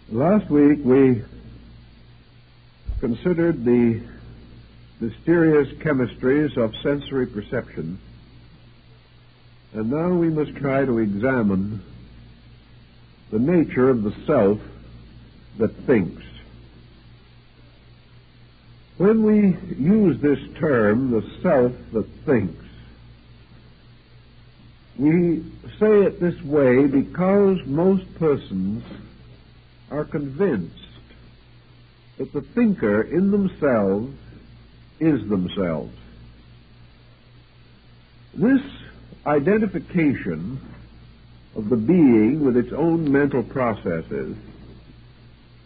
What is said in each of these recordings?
Last week we considered the mysterious chemistries of sensory perception, and now we must try to examine the nature of the self that thinks. When we use this term, the self that thinks, we say it this way because most persons are convinced that the thinker in themselves is themselves. This identification of the being with its own mental processes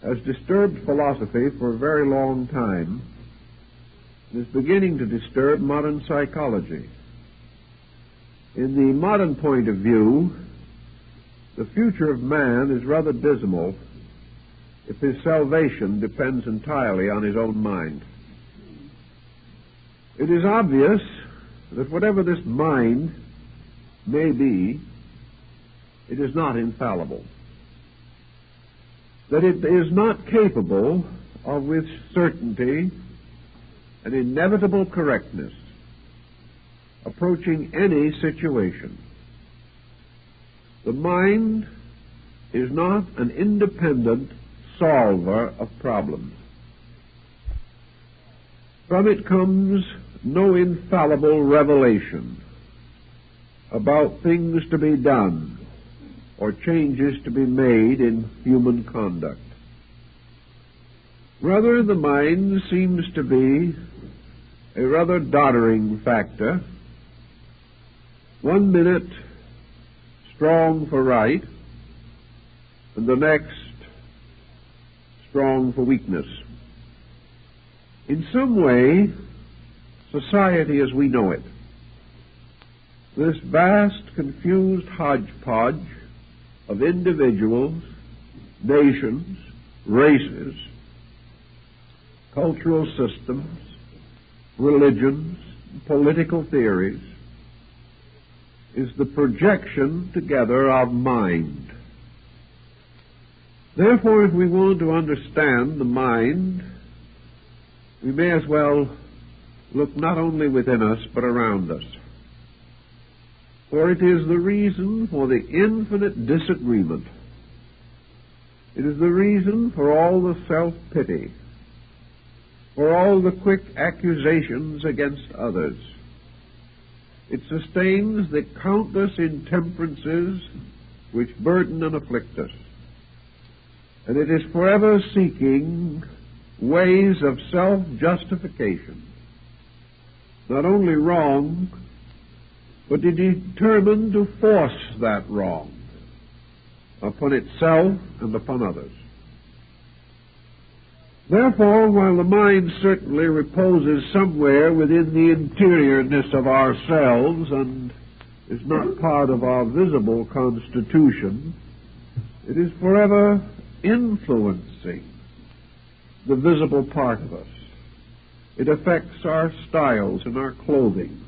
has disturbed philosophy for a very long time and is beginning to disturb modern psychology. In the modern point of view, the future of man is rather dismal if his salvation depends entirely on his own mind. It is obvious that whatever this mind may be, it is not infallible, that it is not capable of, with certainty and inevitable correctness, approaching any situation. The mind is not an independent solver of problems. From it comes no infallible revelation about things to be done or changes to be made in human conduct. Rather, the mind seems to be a rather doddering factor, one minute strong for right, and the next strong for weakness. In some way, society as we know it, this vast, confused hodgepodge of individuals, nations, races, cultural systems, religions, political theories, is the projection together of mind. Therefore, if we want to understand the mind, we may as well look not only within us, but around us. For it is the reason for the infinite disagreement. It is the reason for all the self-pity, for all the quick accusations against others. It sustains the countless intemperances which burden and afflict us. And it is forever seeking ways of self-justification, not only wrong, but it is determined to force that wrong upon itself and upon others. Therefore, while the mind certainly reposes somewhere within the interiorness of ourselves and is not part of our visible constitution, it is forever influencing the visible part of us. It affects our styles and our clothing.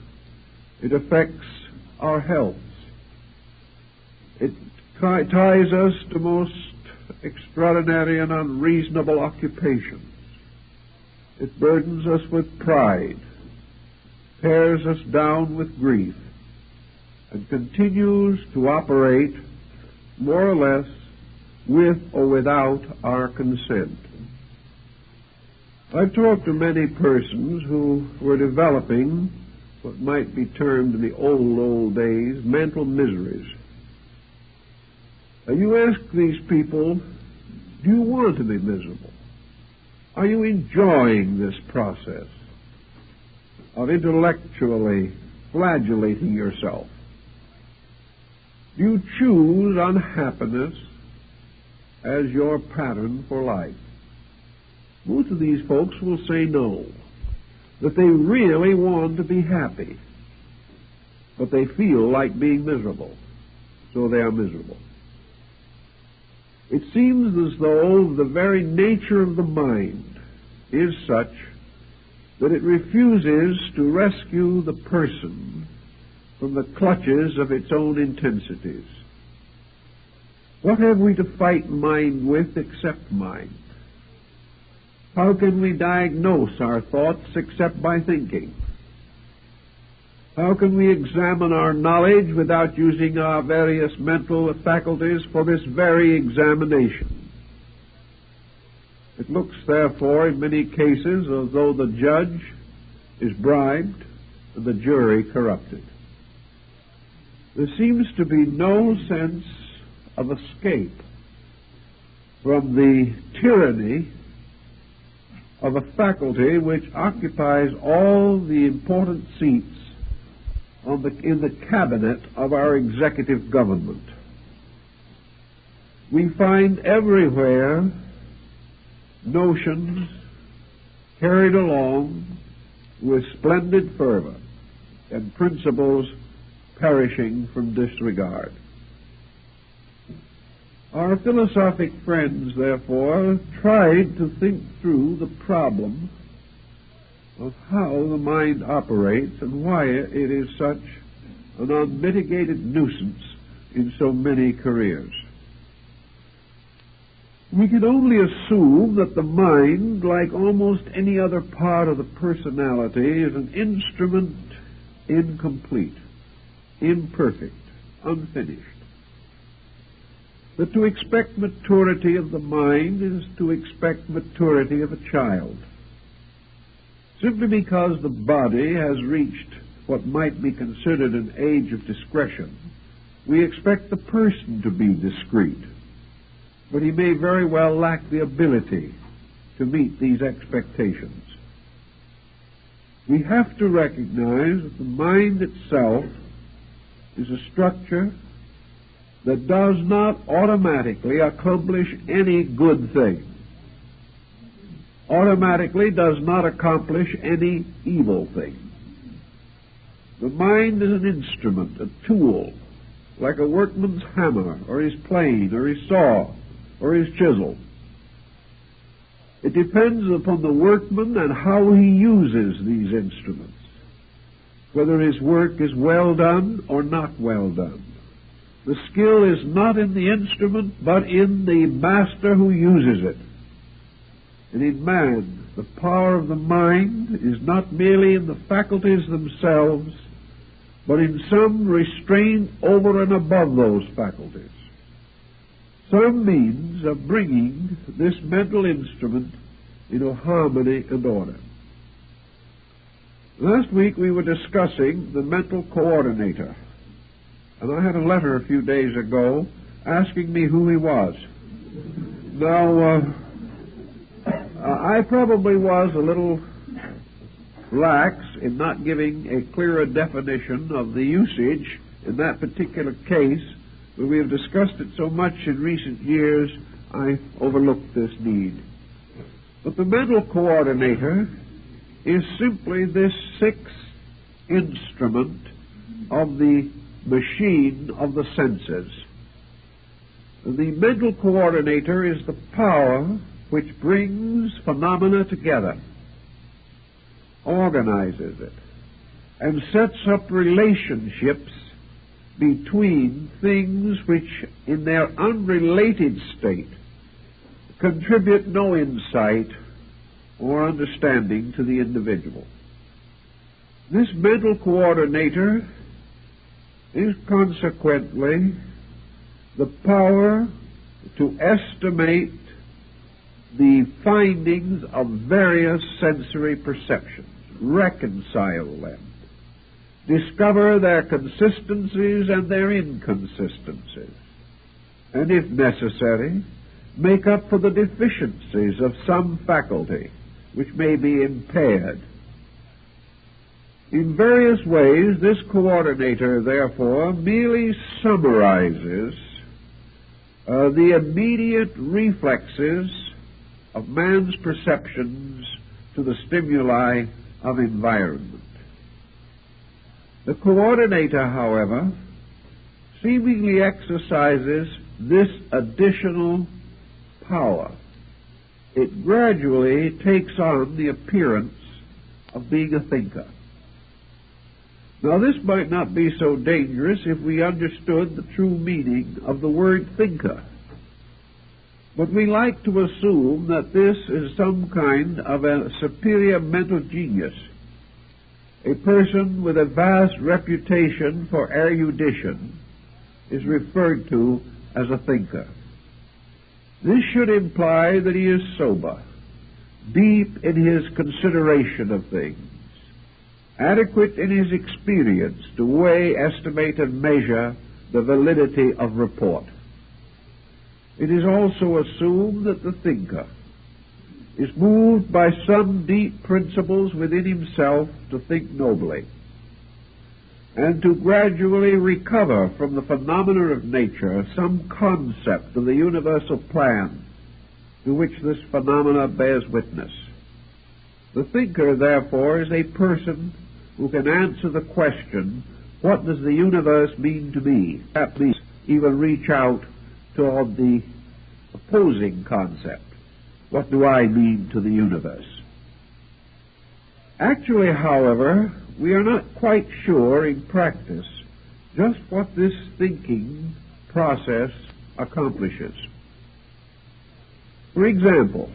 It affects our health. It ties us to most extraordinary and unreasonable occupations. It burdens us with pride, tears us down with grief, and continues to operate more or less with or without our consent. I've talked to many persons who were developing what might be termed in the old days mental miseries. Now you ask these people, do you want to be miserable? Are you enjoying this process of intellectually flagellating yourself? Do you choose unhappiness as your pattern for life? Most of these folks will say no, that they really want to be happy, but they feel like being miserable, so they are miserable. It seems as though the very nature of the mind is such that it refuses to rescue the person from the clutches of its own intensities. What have we to fight mind with except mind? How can we diagnose our thoughts except by thinking? How can we examine our knowledge without using our various mental faculties for this very examination? It looks, therefore, in many cases as though the judge is bribed and the jury corrupted. There seems to be no sense of escape from the tyranny of a faculty which occupies all the important seats in the cabinet of our executive government. We find everywhere notions carried along with splendid fervor and principles perishing from disregard. Our philosophic friends, therefore, tried to think through the problem of how the mind operates and why it is such an unmitigated nuisance in so many careers. We can only assume that the mind, like almost any other part of the personality, is an instrument incomplete, imperfect, unfinished. That to expect maturity of the mind is to expect maturity of a child. Simply because the body has reached what might be considered an age of discretion, we expect the person to be discreet. But he may very well lack the ability to meet these expectations. We have to recognize that the mind itself is a structure that does not automatically accomplish any good thing, automatically does not accomplish any evil thing. The mind is an instrument, a tool, like a workman's hammer, or his plane, or his saw, or his chisel. It depends upon the workman and how he uses these instruments, whether his work is well done or not well done. The skill is not in the instrument, but in the master who uses it. And in man, the power of the mind is not merely in the faculties themselves, but in some restraint over and above those faculties, some means of bringing this mental instrument into harmony and order. Last week we were discussing the mental coordinator, and I had a letter a few days ago asking me who he was. Now, I probably was a little lax in not giving a clearer definition of the usage in that particular case, but we have discussed it so much in recent years, I overlooked this need. But the mental coordinator is simply this sixth instrument of the machine of the senses. The mental coordinator is the power which brings phenomena together, organizes it, and sets up relationships between things which, in their unrelated state, contribute no insight or understanding to the individual. This mental coordinator is consequently the power to estimate the findings of various sensory perceptions, reconcile them, discover their consistencies and their inconsistencies, and if necessary, make up for the deficiencies of some faculty which may be impaired. In various ways, this coordinator, therefore, merely summarizes the immediate reflexes of man's perceptions to the stimuli of environment. The coordinator, however, seemingly exercises this additional power. It gradually takes on the appearance of being a thinker. Now, this might not be so dangerous if we understood the true meaning of the word thinker. But we like to assume that this is some kind of a superior mental genius, a person with a vast reputation for erudition is referred to as a thinker. This should imply that he is sober, deep in his consideration of things, adequate in his experience to weigh, estimate, and measure the validity of report. It is also assumed that the thinker is moved by some deep principles within himself to think nobly, and to gradually recover from the phenomena of nature some concept of the universal plan to which this phenomena bears witness. The thinker, therefore, is a person who can answer the question, what does the universe mean to me? At least even reach out toward the opposing concept. What do I mean to the universe? Actually, however, we are not quite sure in practice just what this thinking process accomplishes. For example,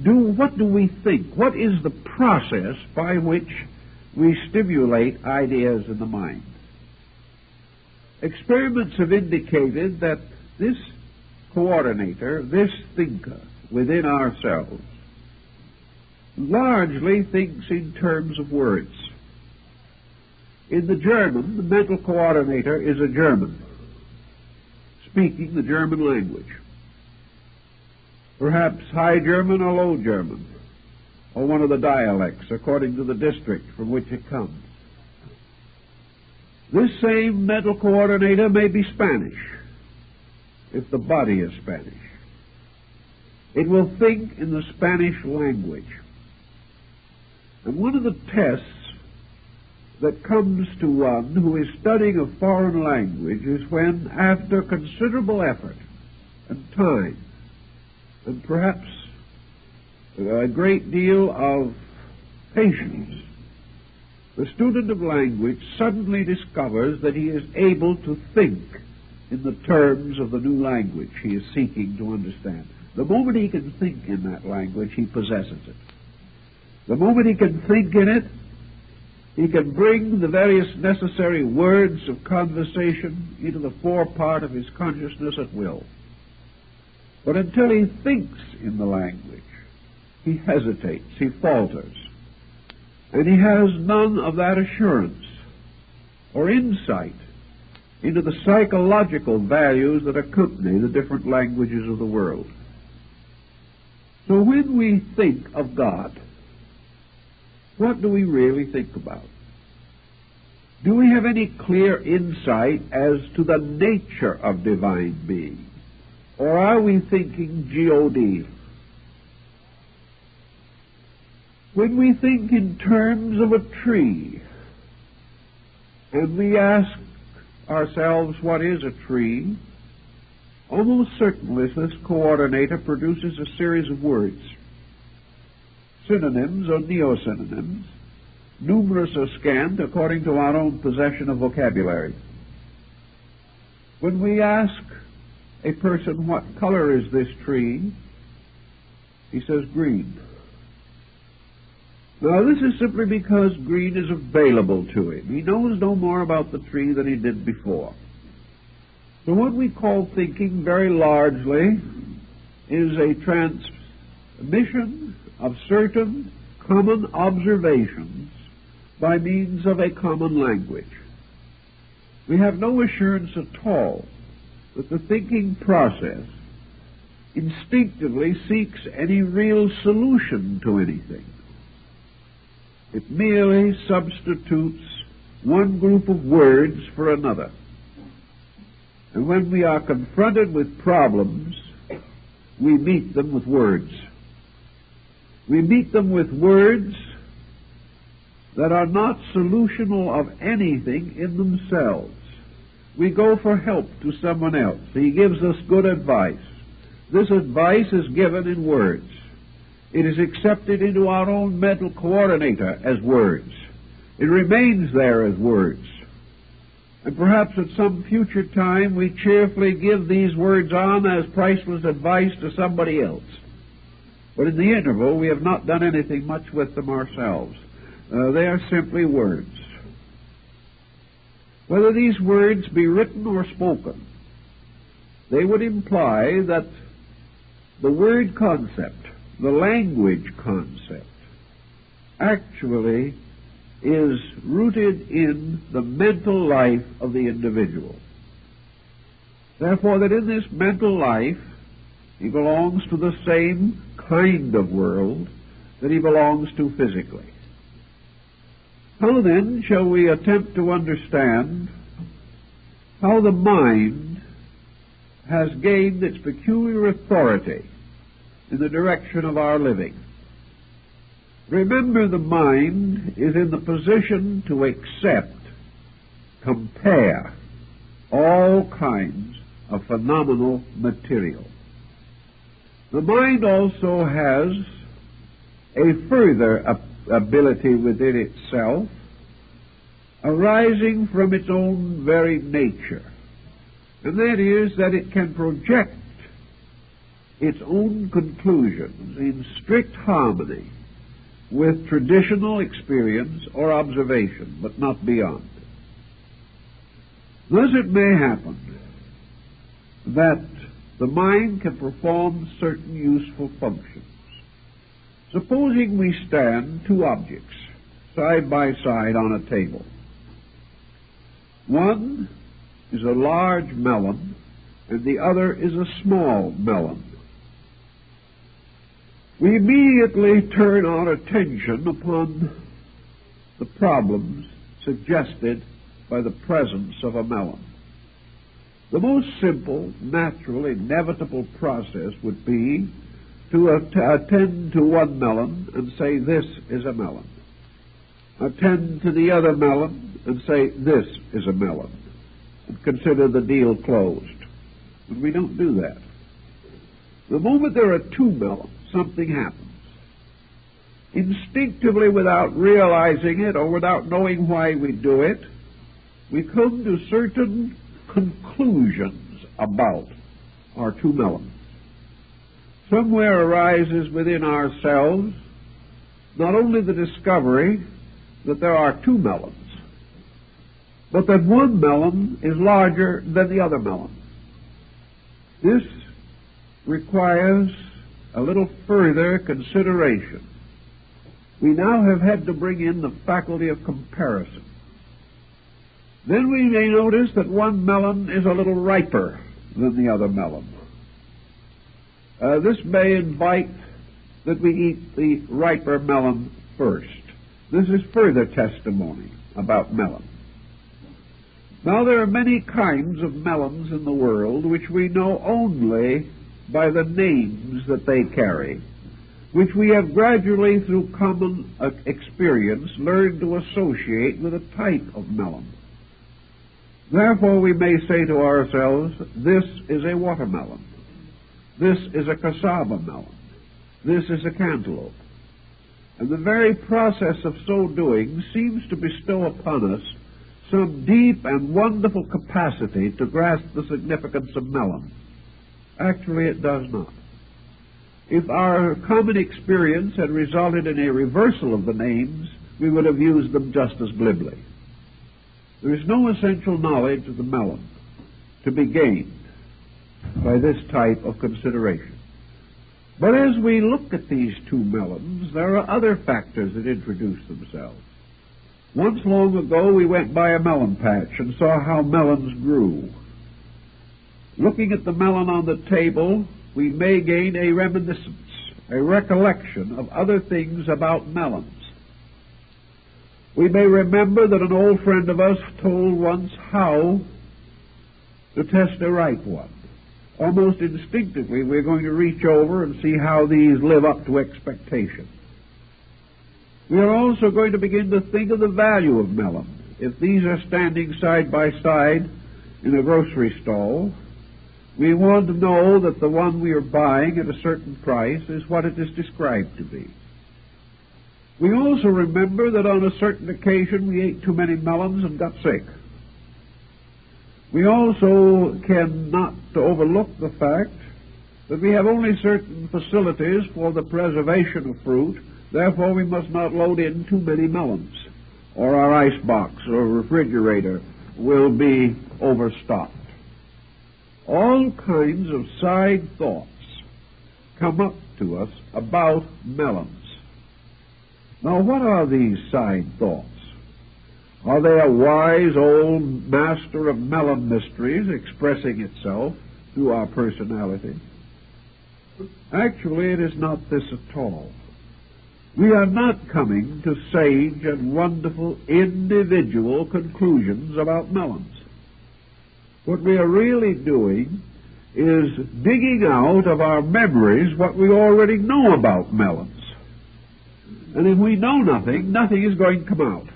what do we think? What is the process by which we stimulate ideas in the mind? Experiments have indicated that this coordinator, this thinker within ourselves, largely thinks in terms of words. In the German, the mental coordinator is a German, speaking the German language. Perhaps High German or Low German, or one of the dialects, according to the district from which it comes. This same mental coordinator may be Spanish, if the body is Spanish. It will think in the Spanish language. And one of the tests that comes to one who is studying a foreign language is when, after considerable effort and time, and perhaps a great deal of patience, the student of language suddenly discovers that he is able to think in the terms of the new language he is seeking to understand. The moment he can think in that language, he possesses it. The moment he can think in it, he can bring the various necessary words of conversation into the forepart of his consciousness at will. But until he thinks in the language, he hesitates, he falters, and he has none of that assurance or insight into the psychological values that accompany the different languages of the world. So when we think of God, what do we really think about? Do we have any clear insight as to the nature of divine being? Or are we thinking G-O-D? When we think in terms of a tree, and we ask ourselves what is a tree, almost certainly this coordinator produces a series of words, synonyms or neo-synonyms, numerous or scant according to our own possession of vocabulary. When we ask a person, what color is this tree? He says green. Now, this is simply because green is available to him. He knows no more about the tree than he did before. So what we call thinking very largely is a transmission of certain common observations by means of a common language. We have no assurance at all that the thinking process instinctively seeks any real solution to anything. It merely substitutes one group of words for another. And when we are confronted with problems, we meet them with words. We meet them with words that are not solutional of anything in themselves. We go for help to someone else. He gives us good advice. This advice is given in words. It is accepted into our own mental coordinator as words. It remains there as words. And perhaps at some future time we cheerfully give these words on as priceless advice to somebody else. But in the interval, we have not done anything much with them ourselves. They are simply words. Whether these words be written or spoken, they would imply that the word concept, the language concept, actually is rooted in the mental life of the individual. Therefore, that in this mental life, he belongs to the same kind of world that he belongs to physically. How then shall we attempt to understand how the mind has gained its peculiar authority in the direction of our living? Remember, the mind is in the position to accept, compare all kinds of phenomenal material. The mind also has a further ability within itself, arising from its own very nature, and that is that it can project its own conclusions in strict harmony with traditional experience or observation, but not beyond. Thus it may happen that the mind can perform certain useful functions. Supposing we stand two objects side by side on a table. One is a large melon, and the other is a small melon. We immediately turn our attention upon the problems suggested by the presence of a melon. The most simple, natural, inevitable process would be to attend to one melon and say, this is a melon. Attend to the other melon and say, this is a melon. And consider the deal closed. But we don't do that. The moment there are two melons, something happens. Instinctively, without realizing it or without knowing why we do it, we come to certain conclusions about our two melons. Somewhere arises within ourselves not only the discovery that there are two melons, but that one melon is larger than the other melon. This requires a little further consideration. We now have had to bring in the faculty of comparison. Then we may notice that one melon is a little riper than the other melon. This may invite that we eat the riper melon first. This is further testimony about melons. Now, there are many kinds of melons in the world which we know only by the names that they carry, which we have gradually, through common experience, learned to associate with a type of melon. Therefore, we may say to ourselves, this is a watermelon. This is a cassava melon. This is a cantaloupe. And the very process of so doing seems to bestow upon us some deep and wonderful capacity to grasp the significance of melon. Actually, it does not. If our common experience had resulted in a reversal of the names, we would have used them just as glibly. There is no essential knowledge of the melon to be gained by this type of consideration. But as we look at these two melons, there are other factors that introduce themselves. Once long ago, we went by a melon patch and saw how melons grew. Looking at the melon on the table, we may gain a reminiscence, a recollection of other things about melons. We may remember that an old friend of us told once how to test a ripe one. Almost instinctively, we're going to reach over and see how these live up to expectation. We are also going to begin to think of the value of melon. If these are standing side by side in a grocery stall, we want to know that the one we are buying at a certain price is what it is described to be. We also remember that on a certain occasion we ate too many melons and got sick. We also cannot overlook the fact that we have only certain facilities for the preservation of fruit, therefore we must not load in too many melons, or our icebox or refrigerator will be overstocked. All kinds of side thoughts come up to us about melons. Now, what are these side thoughts? Are they a wise old master of melon mysteries expressing itself through our personality? Actually, it is not this at all. We are not coming to sage and wonderful individual conclusions about melons. What we are really doing is digging out of our memories what we already know about melons. And if we know nothing, nothing is going to come out.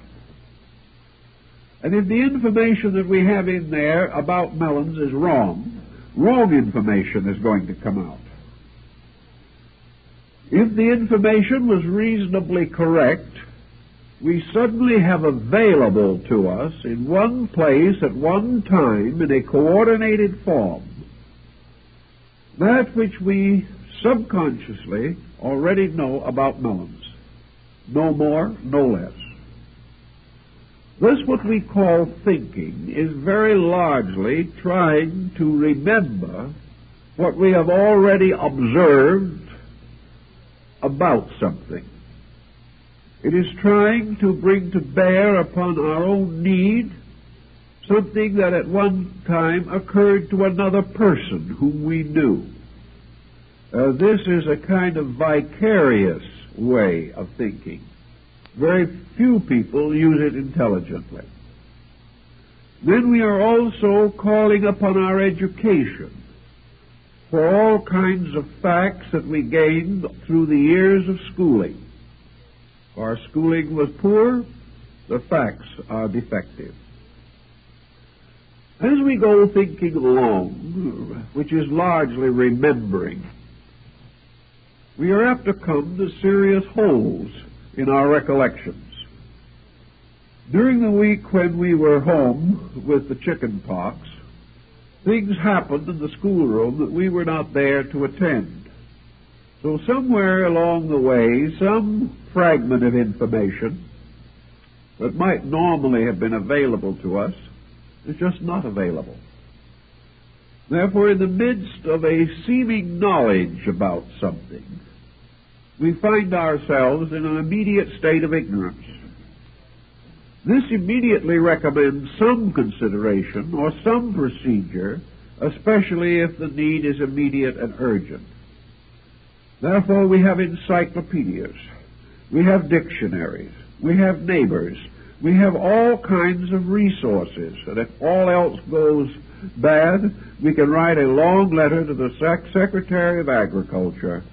And if the information that we have in there about melons is wrong, wrong information is going to come out. If the information was reasonably correct, we suddenly have available to us in one place at one time in a coordinated form that which we subconsciously already know about melons. No more, no less. This, what we call thinking, is very largely trying to remember what we have already observed about something. It is trying to bring to bear upon our own need something that at one time occurred to another person whom we knew. This is a kind of vicarious way of thinking. Very few people use it intelligently. Then we are also calling upon our education for all kinds of facts that we gained through the years of schooling. If our schooling was poor, the facts are defective. As we go thinking along, which is largely remembering, we are apt to come to serious holes in our recollections. During the week when we were home with the chicken pox, things happened in the schoolroom that we were not there to attend. So somewhere along the way, some fragment of information that might normally have been available to us is just not available. Therefore, in the midst of a seeming knowledge about something, we find ourselves in an immediate state of ignorance. This immediately recommends some consideration or some procedure, especially if the need is immediate and urgent. Therefore, we have encyclopedias, we have dictionaries, we have neighbors, we have all kinds of resources, and if all else goes bad, we can write a long letter to the Secretary of Agriculture,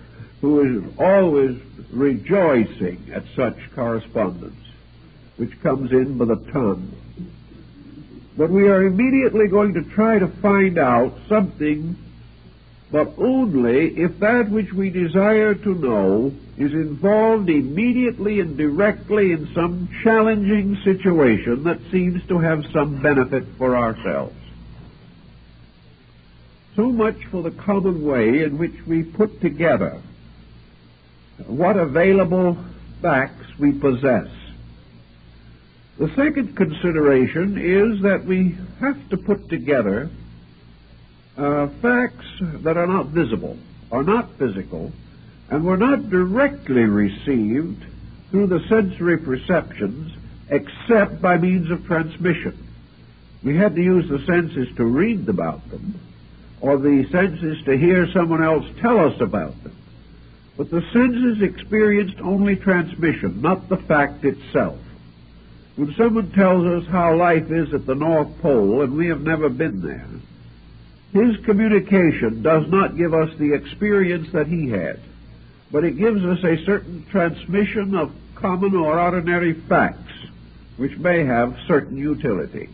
who is always rejoicing at such correspondence, which comes in by the ton. But we are immediately going to try to find out something, but only if that which we desire to know is involved immediately and directly in some challenging situation that seems to have some benefit for ourselves. So much for the common way in which we put together what available facts we possess. The second consideration is that we have to put together facts that are not visible, are not physical, and were not directly received through the sensory perceptions except by means of transmission. We had to use the senses to read about them, or the senses to hear someone else tell us about them. But the senses experienced only transmission, not the fact itself. When someone tells us how life is at the North Pole and we have never been there, his communication does not give us the experience that he had, but it gives us a certain transmission of common or ordinary facts which may have certain utility.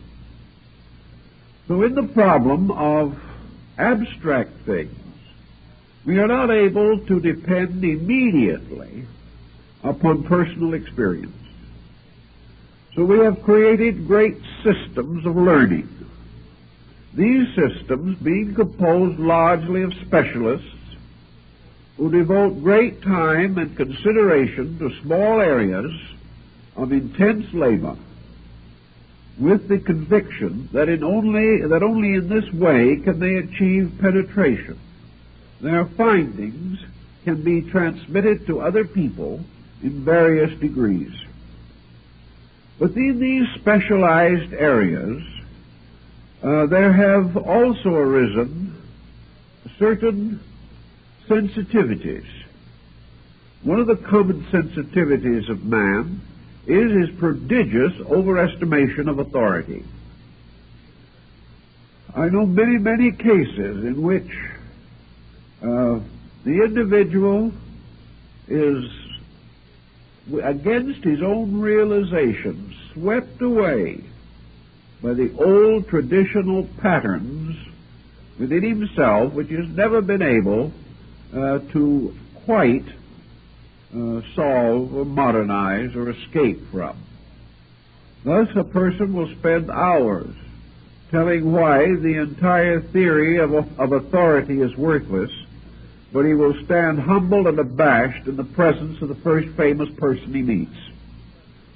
So in the problem of abstract things, we are not able to depend immediately upon personal experience. So we have created great systems of learning. These systems being composed largely of specialists who devote great time and consideration to small areas of intense labor, with the conviction that only in this way can they achieve penetration. Their findings can be transmitted to other people in various degrees. But in these specialized areas, there have also arisen certain sensitivities. One of the common sensitivities of man is his prodigious overestimation of authority. I know many, many cases in which the individual is, against his own realization, swept away by the old traditional patterns within himself, which has never been able to quite solve or modernize or escape from. Thus, a person will spend hours telling why the entire theory of authority is worthless, but he will stand humbled and abashed in the presence of the first famous person he meets.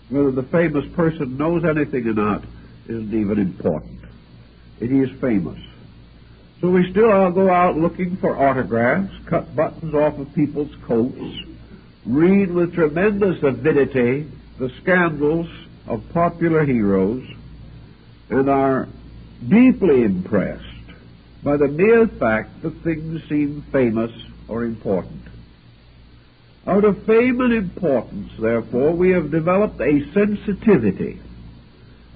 Whether the famous person knows anything or not isn't even important. He is famous. So we still all go out looking for autographs, cut buttons off of people's coats, read with tremendous avidity the scandals of popular heroes, and are deeply impressed by the mere fact that things seem famous or important. Out of fame and importance, therefore, we have developed a sensitivity.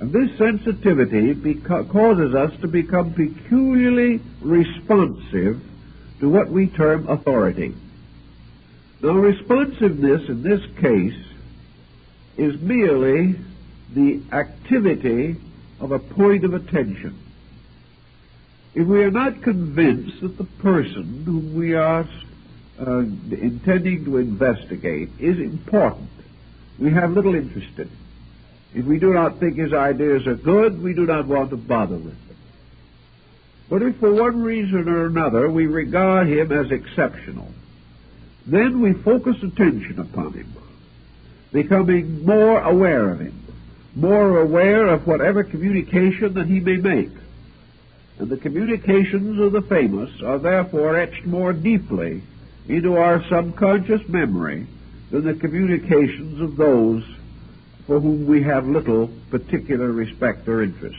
And this sensitivity causes us to become peculiarly responsive to what we term authority. Now, responsiveness in this case is merely the activity of a point of attention. If we are not convinced that the person whom we are intending to investigate is important, we have little interest in it. If we do not think his ideas are good, we do not want to bother with them. But if for one reason or another we regard him as exceptional, then we focus attention upon him, becoming more aware of him, more aware of whatever communication that he may make. And the communications of the famous are therefore etched more deeply into our subconscious memory than the communications of those for whom we have little particular respect or interest.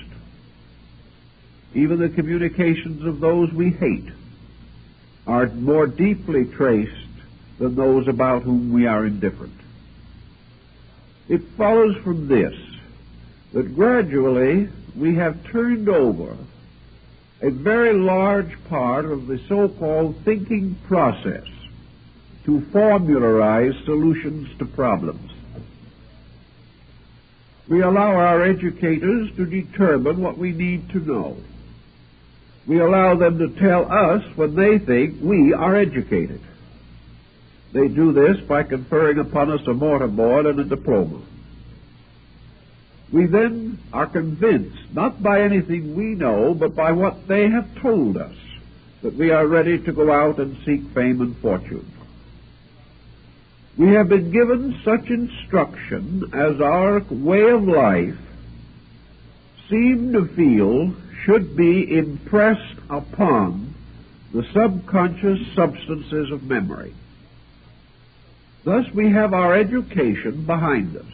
Even the communications of those we hate are more deeply traced than those about whom we are indifferent. It follows from this that gradually we have turned over a very large part of the so-called thinking process to formularize solutions to problems. We allow our educators to determine what we need to know. We allow them to tell us when they think we are educated. They do this by conferring upon us a mortarboard and a diploma. We then are convinced, not by anything we know, but by what they have told us, that we are ready to go out and seek fame and fortune. We have been given such instruction as our way of life seem to feel should be impressed upon the subconscious substances of memory. Thus we have our education behind us.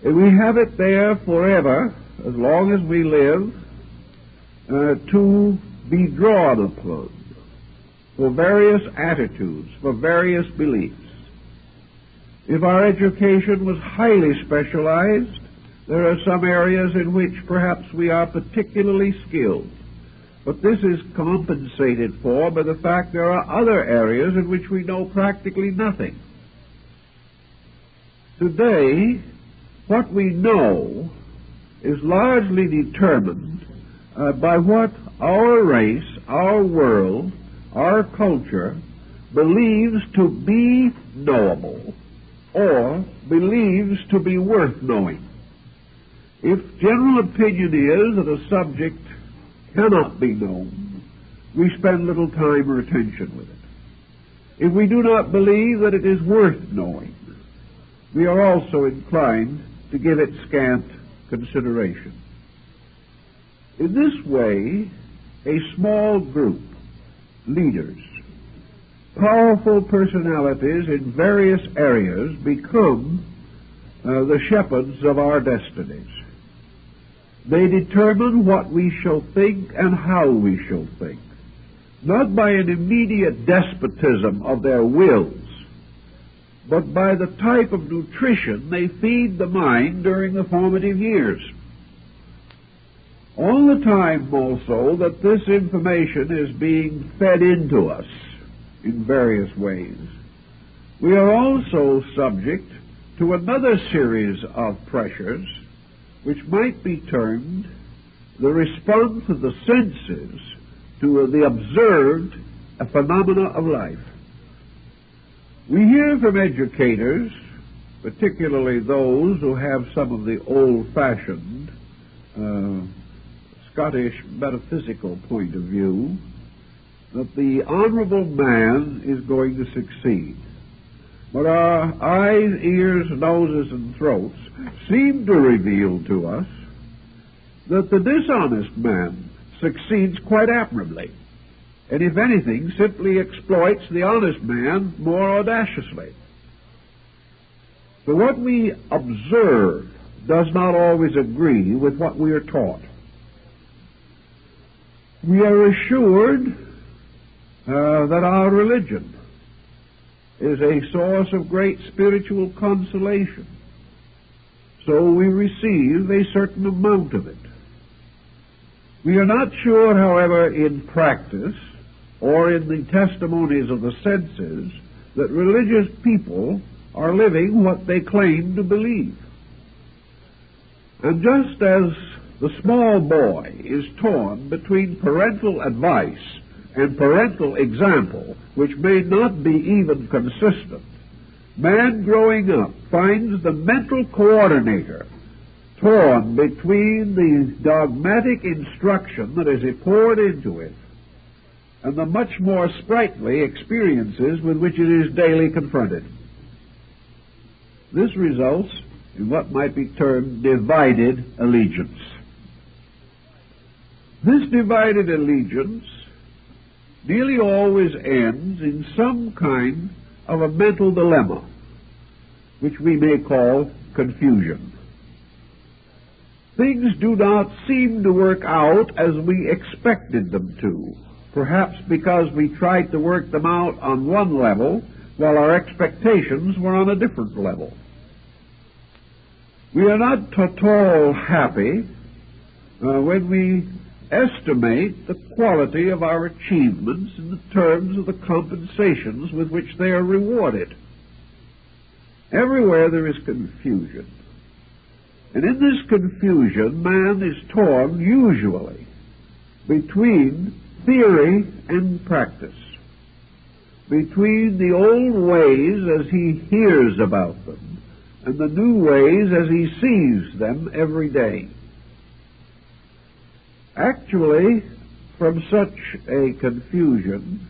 And we have it there forever, as long as we live, to be drawn upon for various attitudes, for various beliefs. If our education was highly specialized, there are some areas in which perhaps we are particularly skilled. But this is compensated for by the fact there are other areas in which we know practically nothing. Today, what we know is largely determined by what our race, our world, our culture believes to be knowable or believes to be worth knowing. If general opinion is that a subject cannot be known, we spend little time or attention with it. If we do not believe that it is worth knowing, we are also inclined to give it scant consideration. In this way, a small group, leaders, powerful personalities in various areas become the shepherds of our destinies. They determine what we shall think and how we shall think, not by an immediate despotism of their wills, but by the type of nutrition they feed the mind during the formative years. All the time also that this information is being fed into us in various ways, we are also subject to another series of pressures which might be termed the response of the senses to the observed phenomena of life. We hear from educators, particularly those who have some of the old-fashioned Scottish metaphysical point of view, that the honorable man is going to succeed. But our eyes, ears, noses, and throats seem to reveal to us that the dishonest man succeeds quite admirably, and if anything, simply exploits the honest man more audaciously. So what we observe does not always agree with what we are taught. We are assured that our religion is a source of great spiritual consolation, so we receive a certain amount of it. We are not sure, however, in practice or in the testimonies of the senses, that religious people are living what they claim to believe. And just as the small boy is torn between parental advice and parental example, which may not be even consistent, man growing up finds the mental coordinator torn between the dogmatic instruction that is poured into it and the much more sprightly experiences with which it is daily confronted. This results in what might be termed divided allegiance. This divided allegiance nearly always ends in some kind of a mental dilemma, which we may call confusion. Things do not seem to work out as we expected them to, perhaps because we tried to work them out on one level while our expectations were on a different level. We are not at all happy when we estimate the quality of our achievements in the terms of the compensations with which they are rewarded. Everywhere there is confusion. And in this confusion, man is torn, usually, between theory and practice, between the old ways as he hears about them and the new ways as he sees them every day. Actually, from such a confusion,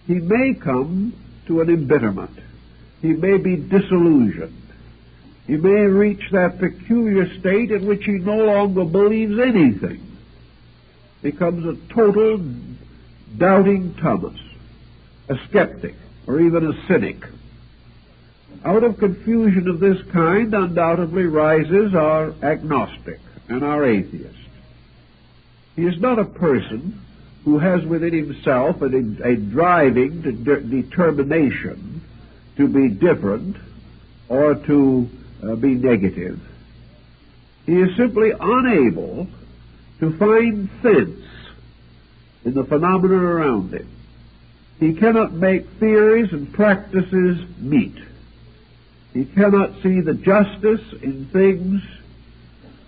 he may come to an embitterment. He may be disillusioned. He may reach that peculiar state in which he no longer believes anything, becomes a total doubting Thomas, a skeptic, or even a cynic. Out of confusion of this kind undoubtedly rises our agnostic and our atheist. He is not a person who has within himself a driving determination to be different or to be negative. He is simply unable to find sense in the phenomena around him. He cannot make theories and practices meet. He cannot see the justice in things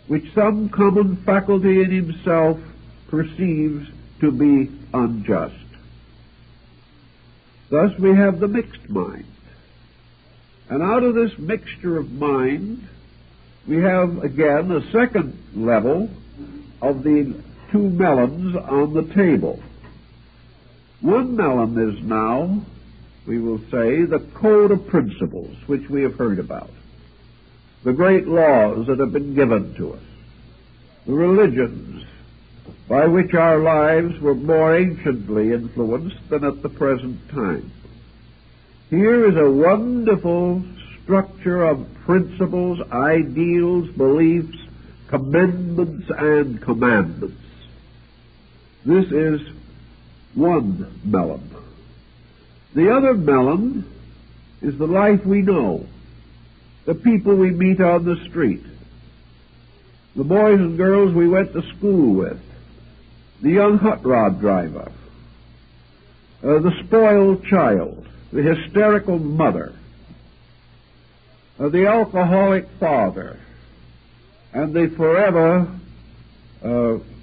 which some common faculty in himself perceives to be unjust. Thus we have the mixed mind. And out of this mixture of mind, we have again a second level of the two melons on the table. One melon is now, we will say, the code of principles which we have heard about, the great laws that have been given to us, the religions by which our lives were more anciently influenced than at the present time. Here is a wonderful structure of principles, ideals, beliefs, commendments, and commandments. This is one melon. The other melon is the life we know, the people we meet on the street, the boys and girls we went to school with, the young hot rod driver, the spoiled child, the hysterical mother, the alcoholic father, and the forever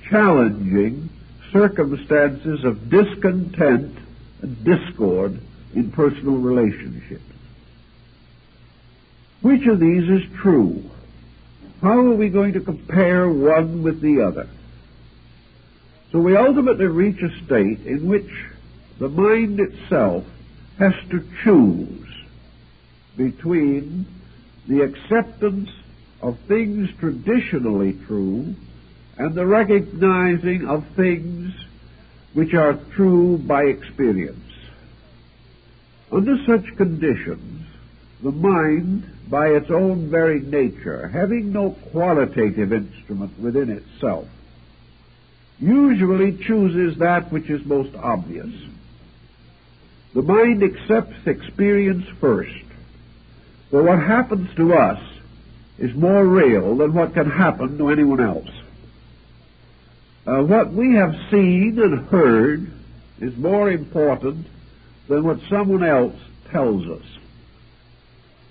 challenging circumstances of discontent and discord in personal relationships. Which of these is true? How are we going to compare one with the other? So we ultimately reach a state in which the mind itself has to choose between the acceptance of things traditionally true and the recognizing of things which are true by experience. Under such conditions, the mind, by its own very nature, having no qualitative instrument within itself, usually chooses that which is most obvious. The mind accepts experience first, for what happens to us is more real than what can happen to anyone else. What we have seen and heard is more important than what someone else tells us.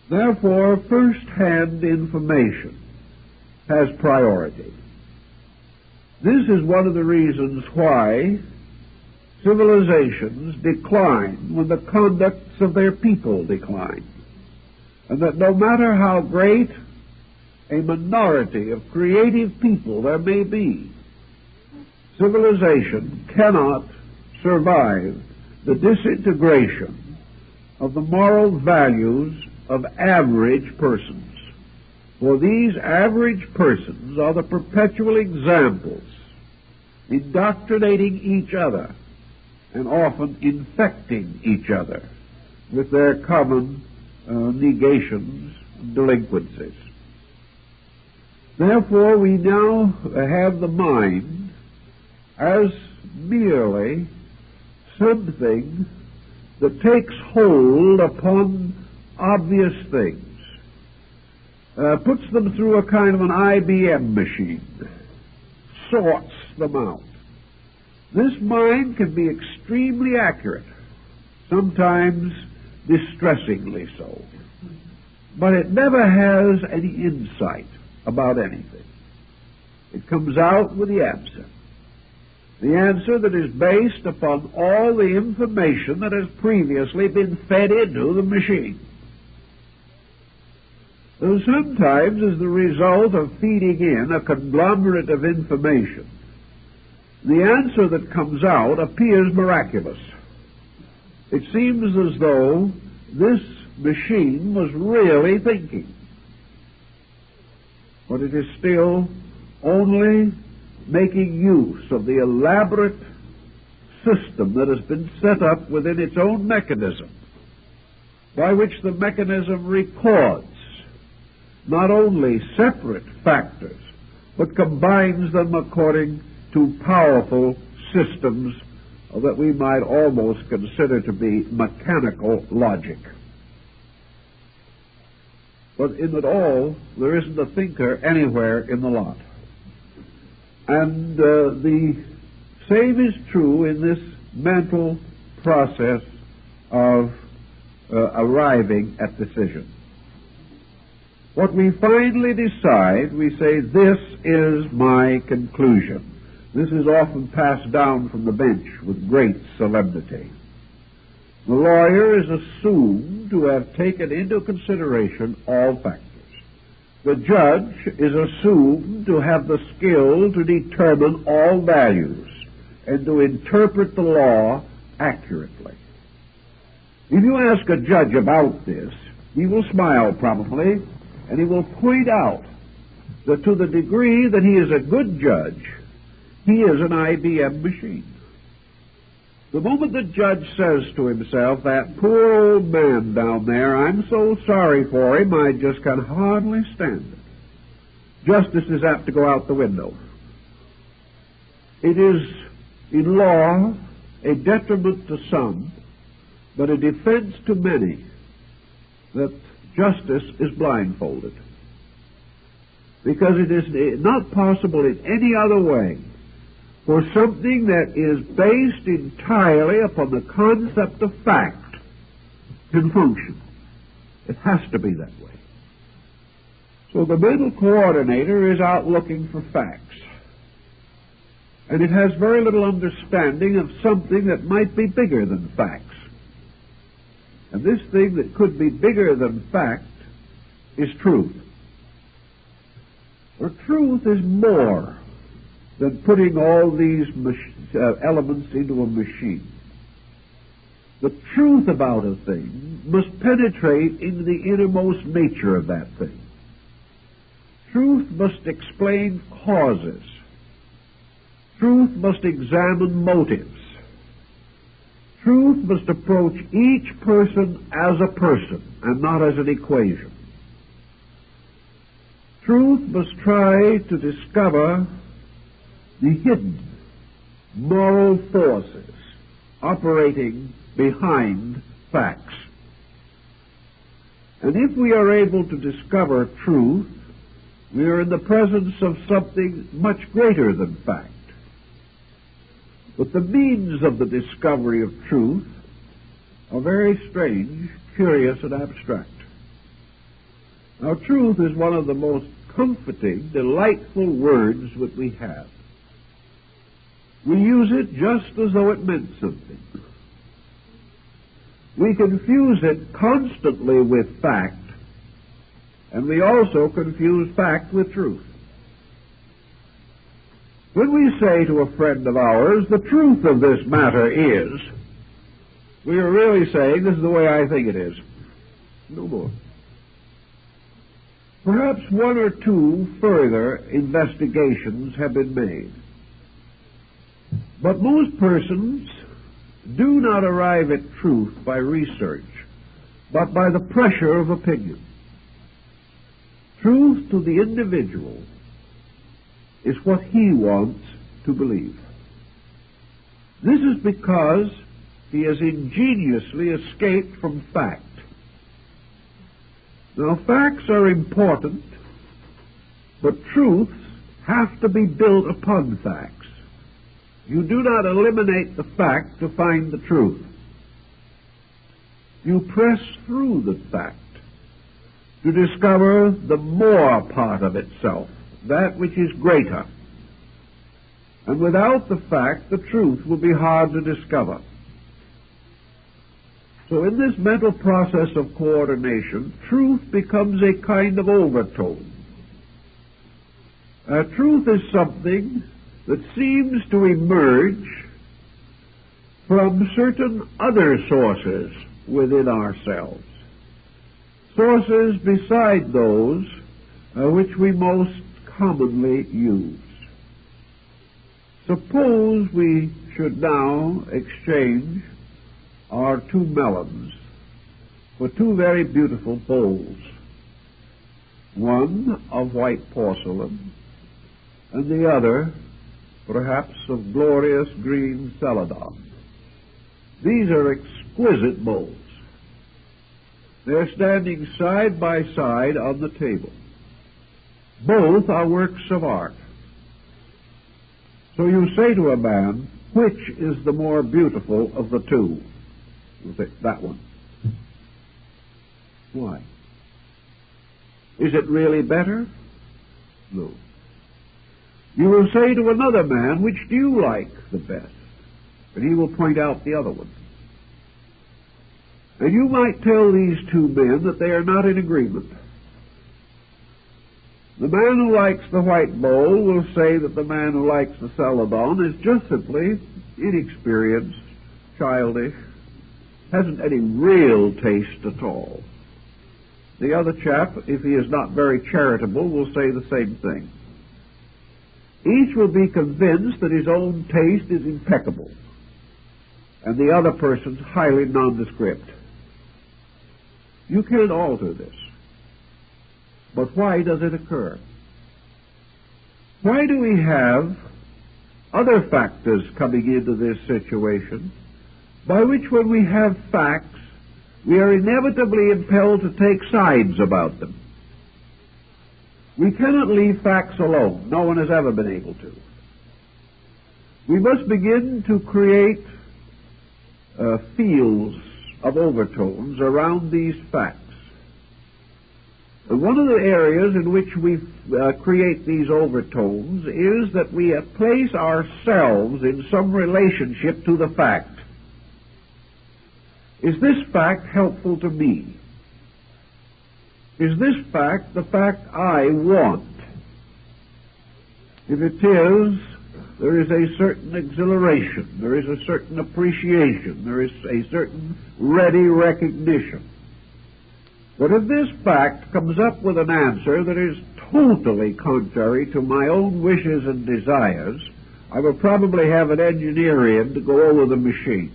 Therefore, first-hand information has priority. This is one of the reasons why civilizations decline when the conducts of their people decline, and that no matter how great a minority of creative people there may be, civilization cannot survive the disintegration of the moral values of average persons. For these average persons are the perpetual examples, indoctrinating each other and often infecting each other with their common negations and delinquencies. Therefore, we now have the mind as merely something that takes hold upon obvious things, puts them through a kind of an IBM machine, sorts them out. This mind can be extremely accurate, sometimes distressingly so, but it never has any insight about anything. It comes out with the answer that is based upon all the information that has previously been fed into the machine. And sometimes, as the result of feeding in a conglomerate of information, the answer that comes out appears miraculous. It seems as though this machine was really thinking, but it is still only making use of the elaborate system that has been set up within its own mechanism, by which the mechanism records not only separate factors, but combines them according to powerful systems that we might almost consider to be mechanical logic. But in it all, there isn't a thinker anywhere in the lot. And the same is true in this mental process of arriving at decision. What we finally decide, we say, this is my conclusion. This is often passed down from the bench with great solemnity. The lawyer is assumed to have taken into consideration all factors. The judge is assumed to have the skill to determine all values and to interpret the law accurately. If you ask a judge about this, he will smile probably, and he will point out that to the degree that he is a good judge, he is an IBM machine. The moment the judge says to himself, that poor old man down there, I'm so sorry for him, I just can hardly stand it, justice is apt to go out the window. It is, in law, a detriment to some, but a defense to many, that justice is blindfolded. Because it is not possible in any other way for something that is based entirely upon the concept of fact can function. It has to be that way. So the mental coordinator is out looking for facts. And it has very little understanding of something that might be bigger than facts. And this thing that could be bigger than fact is truth. For truth is more than putting all these elements into a machine. The truth about a thing must penetrate into the innermost nature of that thing. Truth must explain causes. Truth must examine motives. Truth must approach each person as a person and not as an equation. Truth must try to discover the hidden moral forces operating behind facts. And if we are able to discover truth, we are in the presence of something much greater than fact. But the means of the discovery of truth are very strange, curious, and abstract. Now, truth is one of the most comforting, delightful words that we have. We use it just as though it meant something. We confuse it constantly with fact, and we also confuse fact with truth. When we say to a friend of ours, the truth of this matter is, we are really saying, this is the way I think it is. No more. Perhaps one or two further investigations have been made. But most persons do not arrive at truth by research, but by the pressure of opinion. Truth to the individual is what he wants to believe. This is because he has ingeniously escaped from fact. Now, facts are important, but truths have to be built upon facts. You do not eliminate the fact to find the truth. You press through the fact to discover the more part of itself, that which is greater. And without the fact, the truth will be hard to discover. So in this mental process of coordination, truth becomes a kind of overtone. Truth is something that seems to emerge from certain other sources within ourselves, sources beside those which we most commonly use. Suppose we should now exchange our two melons for two very beautiful bowls, one of white porcelain and the other perhaps of glorious green celadon. These are exquisite bowls. They're standing side by side on the table. Both are works of art. So you say to a man, which is the more beautiful of the two? You say, that one. Why? Is it really better? No. You will say to another man, which do you like the best? And he will point out the other one. And you might tell these two men that they are not in agreement. The man who likes the white bowl will say that the man who likes the celadon is just simply inexperienced, childish, hasn't any real taste at all. The other chap, if he is not very charitable, will say the same thing. Each will be convinced that his own taste is impeccable, and the other person's highly nondescript. You can't alter this. But why does it occur? Why do we have other factors coming into this situation by which, when we have facts, we are inevitably impelled to take sides about them? We cannot leave facts alone. No one has ever been able to. We must begin to create fields of overtones around these facts. And one of the areas in which we create these overtones is that we place ourselves in some relationship to the fact. Is this fact helpful to me? Is this fact the fact I want? If it is, there is a certain exhilaration, there is a certain appreciation, there is a certain ready recognition. But if this fact comes up with an answer that is totally contrary to my own wishes and desires, I will probably have an engineer in to go over the machine.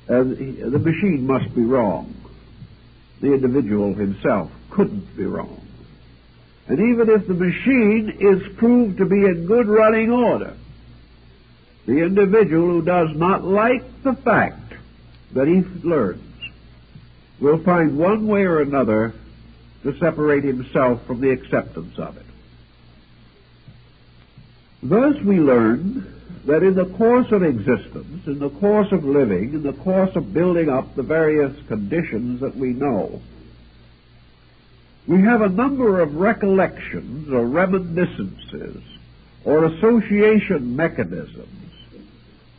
The machine must be wrong. The individual himself couldn't be wrong. And even if the machine is proved to be in good running order, the individual who does not like the fact that he learns will find one way or another to separate himself from the acceptance of it. Thus we learn that in the course of existence, in the course of living, in the course of building up the various conditions that we know, we have a number of recollections or reminiscences or association mechanisms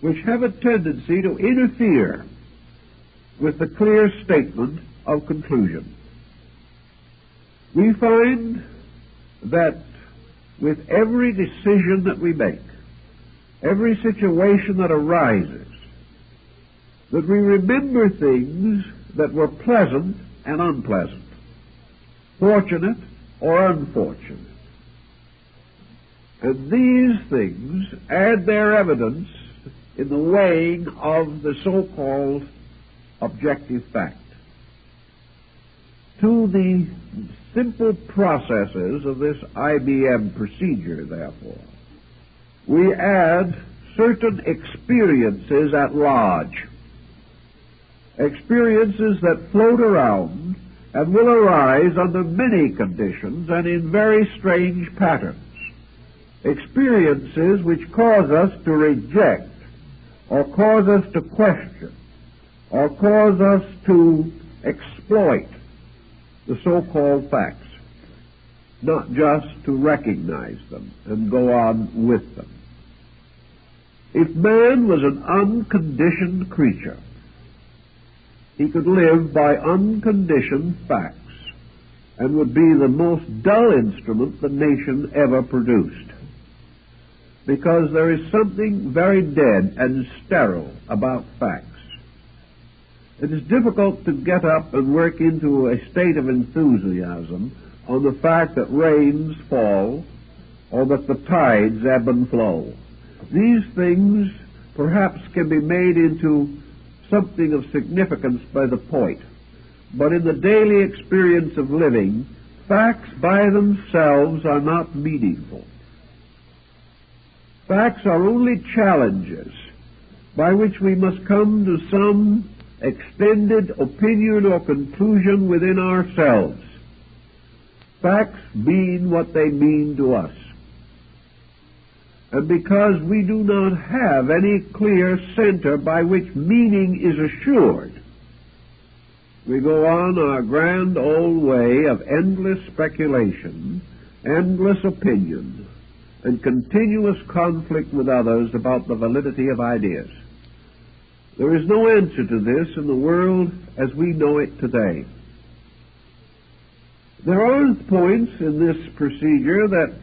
which have a tendency to interfere with the clear statement of conclusion. We find that with every decision that we make, every situation that arises, that we remember things that were pleasant and unpleasant, fortunate or unfortunate. And these things add their evidence in the weighing of the so-called objective fact. To the simple processes of this IBM procedure, therefore, we add certain experiences at large, experiences that float around and will arise under many conditions and in very strange patterns, experiences which cause us to reject or cause us to question or cause us to exploit the so-called facts, not just to recognize them and go on with them. If man was an unconditioned creature, he could live by unconditioned facts and would be the most dull instrument the nation ever produced, because there is something very dead and sterile about facts. It is difficult to get up and work into a state of enthusiasm on the fact that rains fall or that the tides ebb and flow. These things perhaps can be made into something of significance by the poet, but in the daily experience of living, facts by themselves are not meaningful. Facts are only challenges by which we must come to some extended opinion or conclusion within ourselves. Facts mean what they mean to us. And because we do not have any clear center by which meaning is assured, we go on our grand old way of endless speculation, endless opinion, and continuous conflict with others about the validity of ideas. There is no answer to this in the world as we know it today. There are points in this procedure that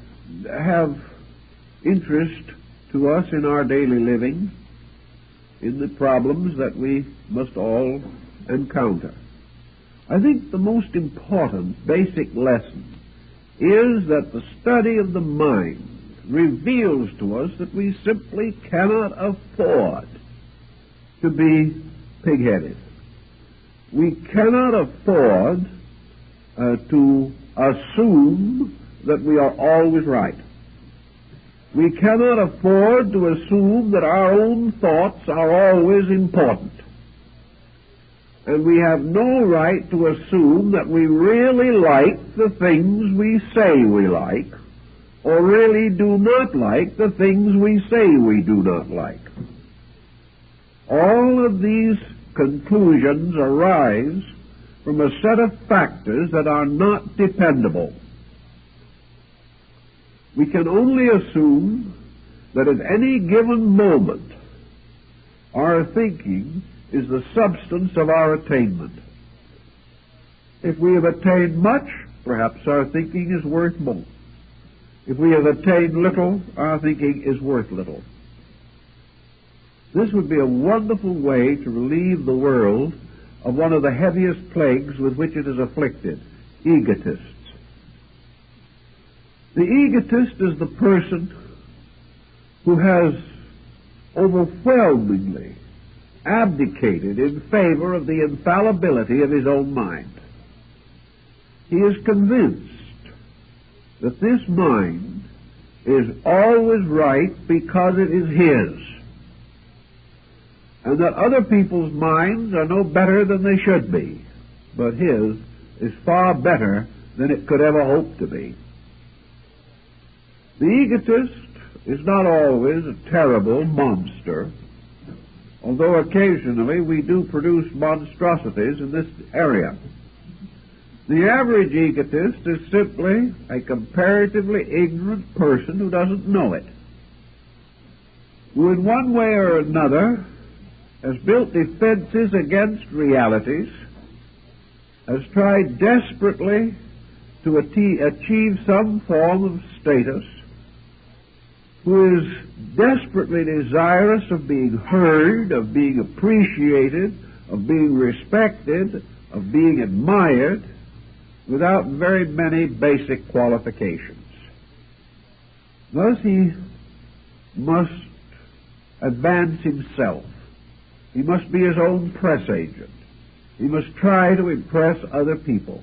have interest to us in our daily living, in the problems that we must all encounter. I think the most important basic lesson is that the study of the mind reveals to us that we simply cannot afford to be pig-headed. We cannot afford to assume that we are always right. We cannot afford to assume that our own thoughts are always important. And we have no right to assume that we really like the things we say we like, or really do not like the things we say we do not like. All of these conclusions arise from a set of factors that are not dependable. We can only assume that at any given moment our thinking is the substance of our attainment. If we have attained much, perhaps our thinking is worth more. If we have attained little, our thinking is worth little. This would be a wonderful way to relieve the world of one of the heaviest plagues with which it is afflicted, egotists. The egotist is the person who has overwhelmingly abdicated in favor of the infallibility of his own mind. He is convinced that this mind is always right because it is his, and that other people's minds are no better than they should be, but his is far better than it could ever hope to be. The egotist is not always a terrible monster, although occasionally we do produce monstrosities in this area. The average egotist is simply a comparatively ignorant person who doesn't know it, who in one way or another has built defenses against realities, has tried desperately to achieve some form of status, who is desperately desirous of being heard, of being appreciated, of being respected, of being admired, without very many basic qualifications. Thus he must advance himself. He must be his own press agent. He must try to impress other people.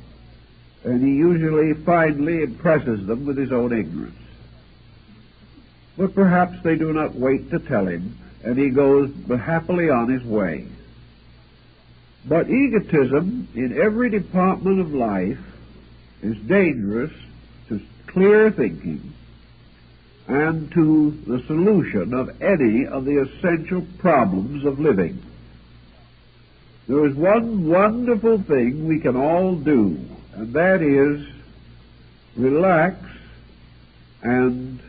And he usually finally impresses them with his own ignorance. But perhaps they do not wait to tell him, and he goes happily on his way. But egotism in every department of life is dangerous to clear thinking and to the solution of any of the essential problems of living. There is one wonderful thing we can all do, and that is relax and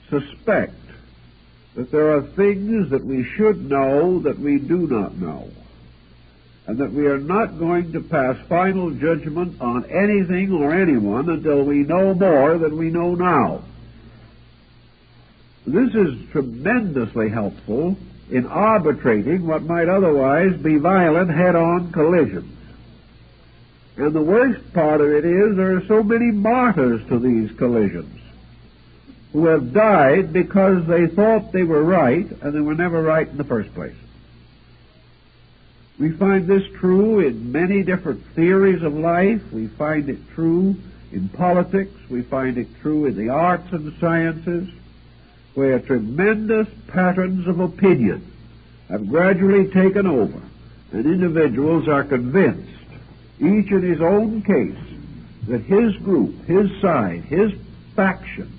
suspect that there are things that we should know that we do not know, and that we are not going to pass final judgment on anything or anyone until we know more than we know now. This is tremendously helpful in arbitrating what might otherwise be violent head-on collisions. And the worst part of it is there are so many martyrs to these collisions who have died because they thought they were right and they were never right in the first place. We find this true in many different theories of life. We find it true in politics. We find it true in the arts and sciences, where tremendous patterns of opinion have gradually taken over, and individuals are convinced, each in his own case, that his group, his side, his faction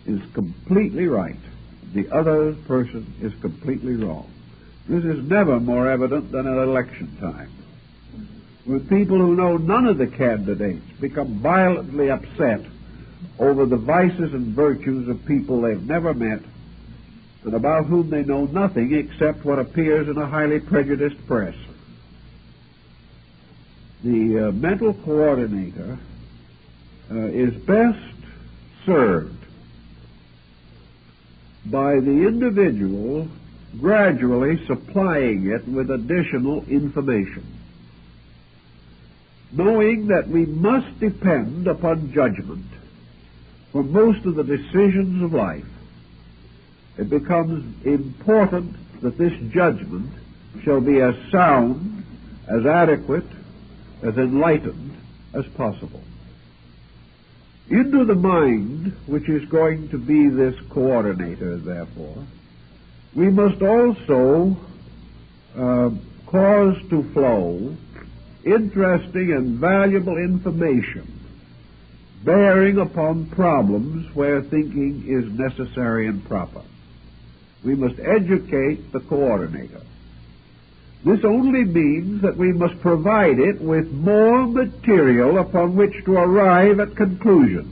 is completely right. The other person is completely wrong. This is never more evident than at election time, when people who know none of the candidates become violently upset over the vices and virtues of people they've never met, and about whom they know nothing except what appears in a highly prejudiced press. The mental coordinator is best served by the individual gradually supplying it with additional information, knowing that we must depend upon judgment for most of the decisions of life. It becomes important that this judgment shall be as sound, as adequate, as enlightened as possible. Into the mind, which is going to be this coordinator, therefore, we must also cause to flow interesting and valuable information bearing upon problems where thinking is necessary and proper. We must educate the coordinator. This only means that we must provide it with more material upon which to arrive at conclusion.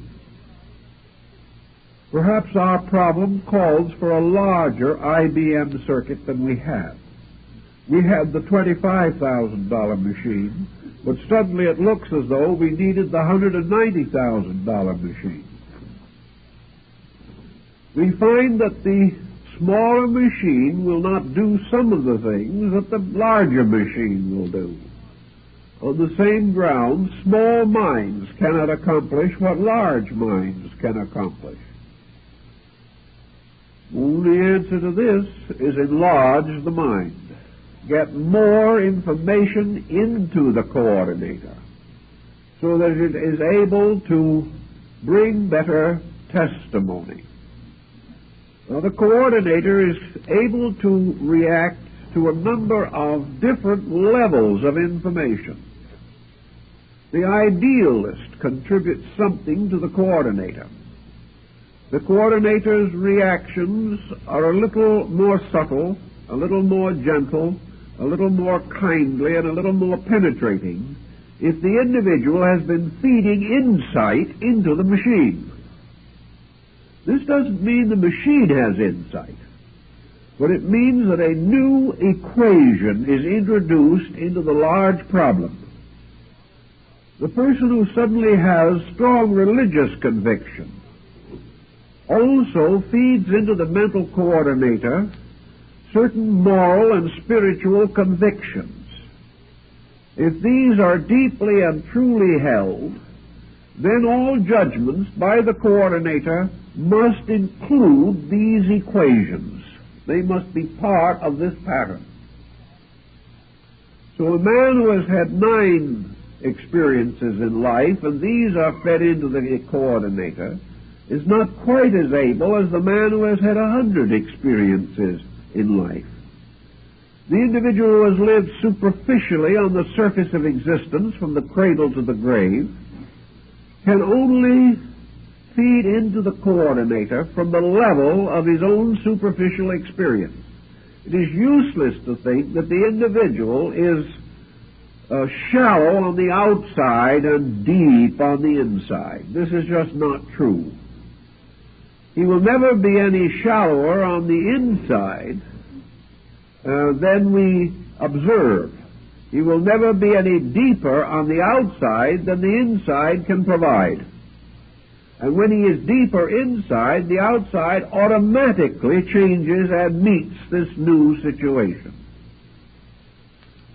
Perhaps our problem calls for a larger IBM circuit than we have. We had the $25,000 machine, but suddenly it looks as though we needed the $190,000 machine. We find that the smaller machine will not do some of the things that the larger machine will do. On the same ground, small minds cannot accomplish what large minds can accomplish. The only answer to this is enlarge the mind. Get more information into the coordinator so that it is able to bring better testimony. Now, the coordinator is able to react to a number of different levels of information. The idealist contributes something to the coordinator. The coordinator's reactions are a little more subtle, a little more gentle, a little more kindly, and a little more penetrating if the individual has been feeding insight into the machine. This doesn't mean the machine has insight, but it means that a new equation is introduced into the large problem. The person who suddenly has strong religious conviction also feeds into the mental coordinator certain moral and spiritual convictions. If these are deeply and truly held, then all judgments by the coordinator must include these equations. They must be part of this pattern. So a man who has had 9 experiences in life, and these are fed into the coordinator, is not quite as able as the man who has had 100 experiences in life. The individual who has lived superficially on the surface of existence from the cradle to the grave can only feed into the coordinator from the level of his own superficial experience. It is useless to think that the individual is shallow on the outside and deep on the inside. This is just not true. He will never be any shallower on the inside than we observe. He will never be any deeper on the outside than the inside can provide. And when he is deeper inside, the outside automatically changes and meets this new situation.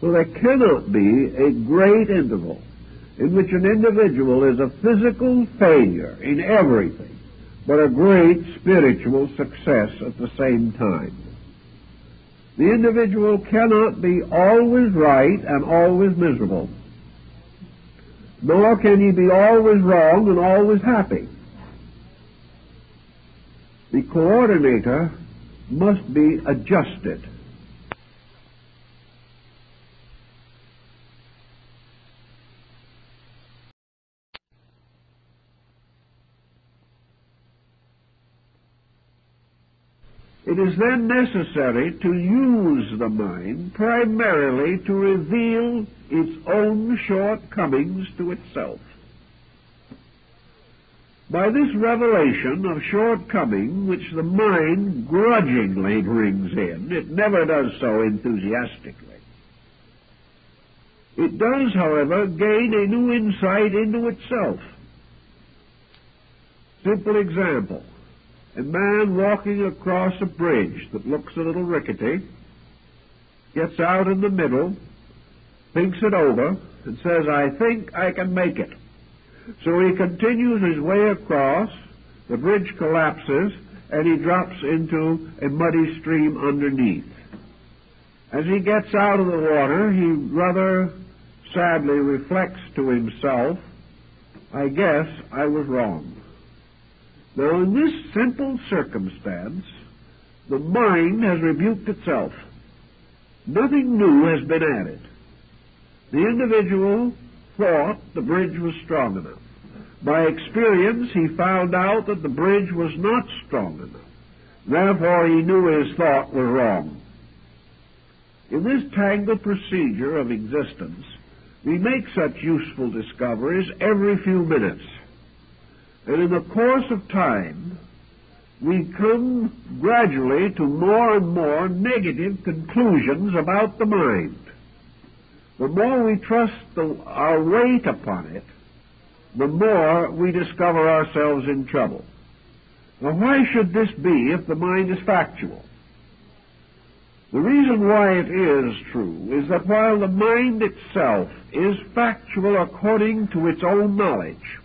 So there cannot be a great interval in which an individual is a physical failure in everything, but a great spiritual success at the same time. The individual cannot be always right and always miserable, nor can he be always wrong and always happy. The coordinator must be adjusted. It is then necessary to use the mind primarily to reveal its own shortcomings to itself. by this revelation of shortcoming which the mind grudgingly brings in. It never does so enthusiastically. It does, however, gain a new insight into itself. Simple example. A man walking across a bridge that looks a little rickety gets out in the middle, thinks it over, and says, "I think I can make it." So he continues his way across, the bridge collapses, and he drops into a muddy stream underneath. As he gets out of the water, he rather sadly reflects to himself, "I guess I was wrong." Now, in this simple circumstance, the mind has rebuked itself. Nothing new has been added. The individual thought the bridge was strong enough. By experience, he found out that the bridge was not strong enough. Therefore, he knew his thought was wrong. In this tangled procedure of existence, we make such useful discoveries every few minutes. And in the course of time, we come gradually to more and more negative conclusions about the mind. The more we trust our weight upon it, the more we discover ourselves in trouble. Now, why should this be if the mind is factual? The reason why it is true is that while the mind itself is factual according to its own knowledge,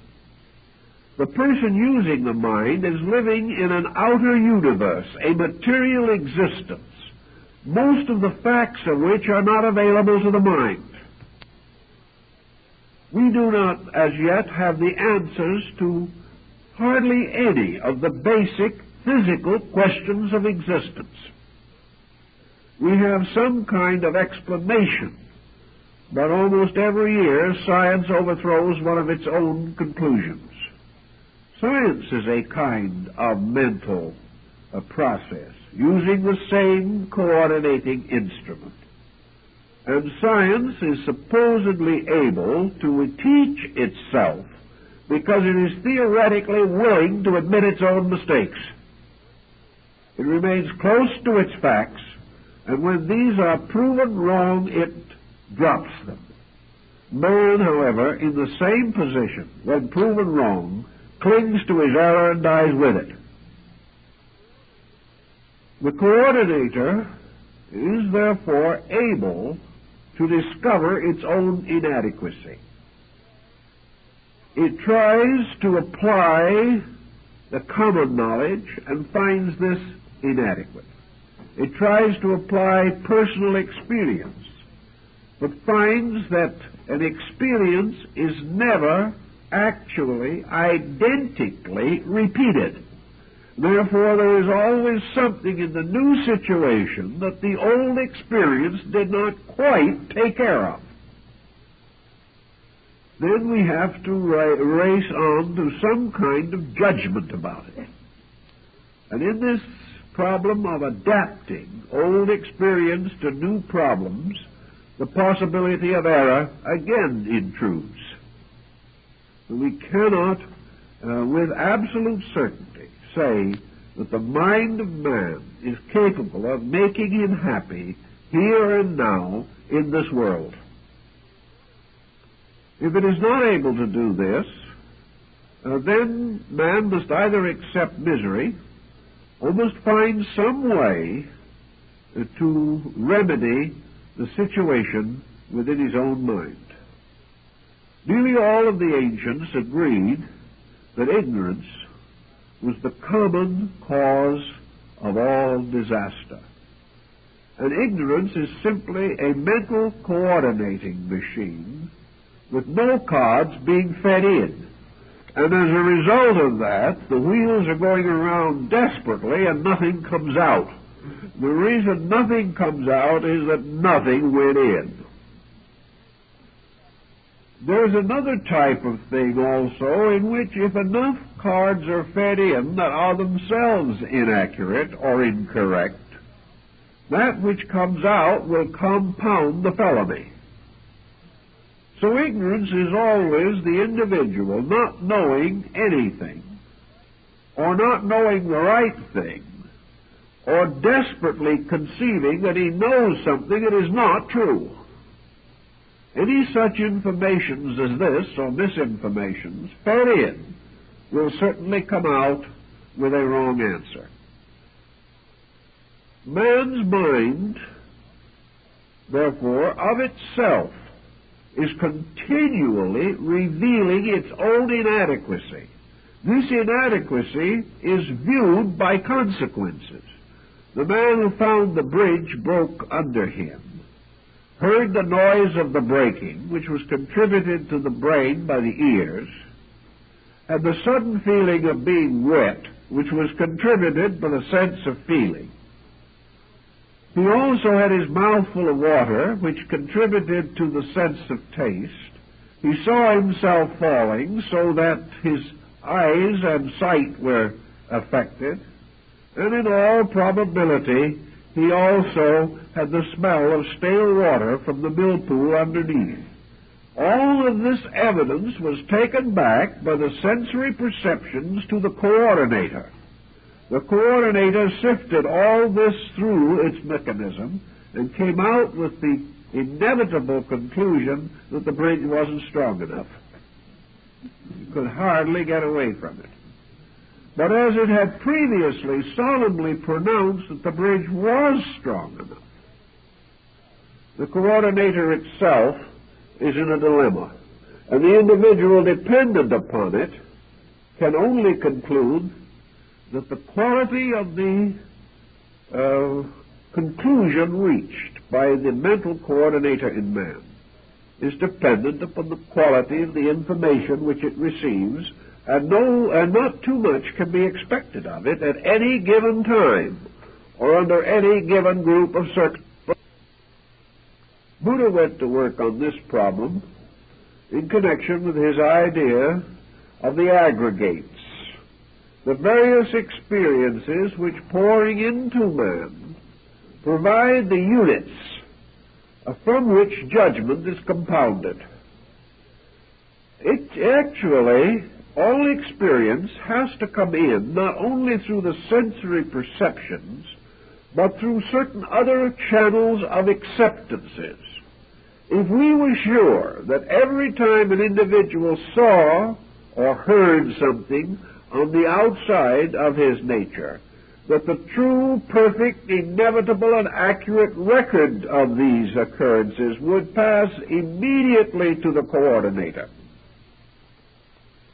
the person using the mind is living in an outer universe, a material existence, most of the facts of which are not available to the mind. We do not as yet have the answers to hardly any of the basic physical questions of existence. We have some kind of explanation, but almost every year science overthrows one of its own conclusions. Science is a kind of mental process, using the same coordinating instrument. And science is supposedly able to teach itself because it is theoretically willing to admit its own mistakes. It remains close to its facts, and when these are proven wrong, it drops them. Man, however, in the same position, when proven wrong, clings to his error and dies with it. The coordinator is therefore able to discover its own inadequacy. It tries to apply the common knowledge and finds this inadequate. It tries to apply personal experience, but finds that an experience is never actually identically repeated. Therefore, there is always something in the new situation that the old experience did not quite take care of. Then we have to race on to some kind of judgment about it. And in this problem of adapting old experience to new problems, the possibility of error again intrudes. We cannot, with absolute certainty, say that the mind of man is capable of making him happy here and now in this world. If it is not able to do this, then man must either accept misery or must find some way to remedy the situation within his own mind. Nearly all of the ancients agreed that ignorance was the common cause of all disaster. And ignorance is simply a mental coordinating machine with no cards being fed in. And as a result of that, the wheels are going around desperately and nothing comes out. The reason nothing comes out is that nothing went in. There's another type of thing also in which if enough cards are fed in that are themselves inaccurate or incorrect, that which comes out will compound the felony. So ignorance is always the individual not knowing anything or not knowing the right thing, or desperately conceiving that he knows something that is not true. Any such informations as this, or misinformations, fed in, will certainly come out with a wrong answer. Man's mind, therefore, of itself, is continually revealing its own inadequacy. This inadequacy is viewed by consequences. The man who found the bridge broke under him, heard the noise of the breaking, which was contributed to the brain by the ears, and the sudden feeling of being wet, which was contributed by the sense of feeling. He also had his mouth full of water, which contributed to the sense of taste. He saw himself falling, so that his eyes and sight were affected, and in all probability he also had the smell of stale water from the mill pool underneath. All of this evidence was taken back by the sensory perceptions to the coordinator. The coordinator sifted all this through its mechanism and came out with the inevitable conclusion that the bridge wasn't strong enough. You could hardly get away from it. But as it had previously solemnly pronounced that the bridge was strong enough, the coordinator itself is in a dilemma, and the individual dependent upon it can only conclude that the quality of the conclusion reached by the mental coordinator in man is dependent upon the quality of the information which it receives, and not too much can be expected of it at any given time or under any given group of circumstances. Buddha went to work on this problem in connection with his idea of the aggregates, the various experiences which, pouring into man, provide the units from which judgment is compounded. Actually, all experience has to come in not only through the sensory perceptions, but through certain other channels of acceptances. If we were sure that every time an individual saw or heard something on the outside of his nature, that the true, perfect, inevitable, and accurate record of these occurrences would pass immediately to the coordinator,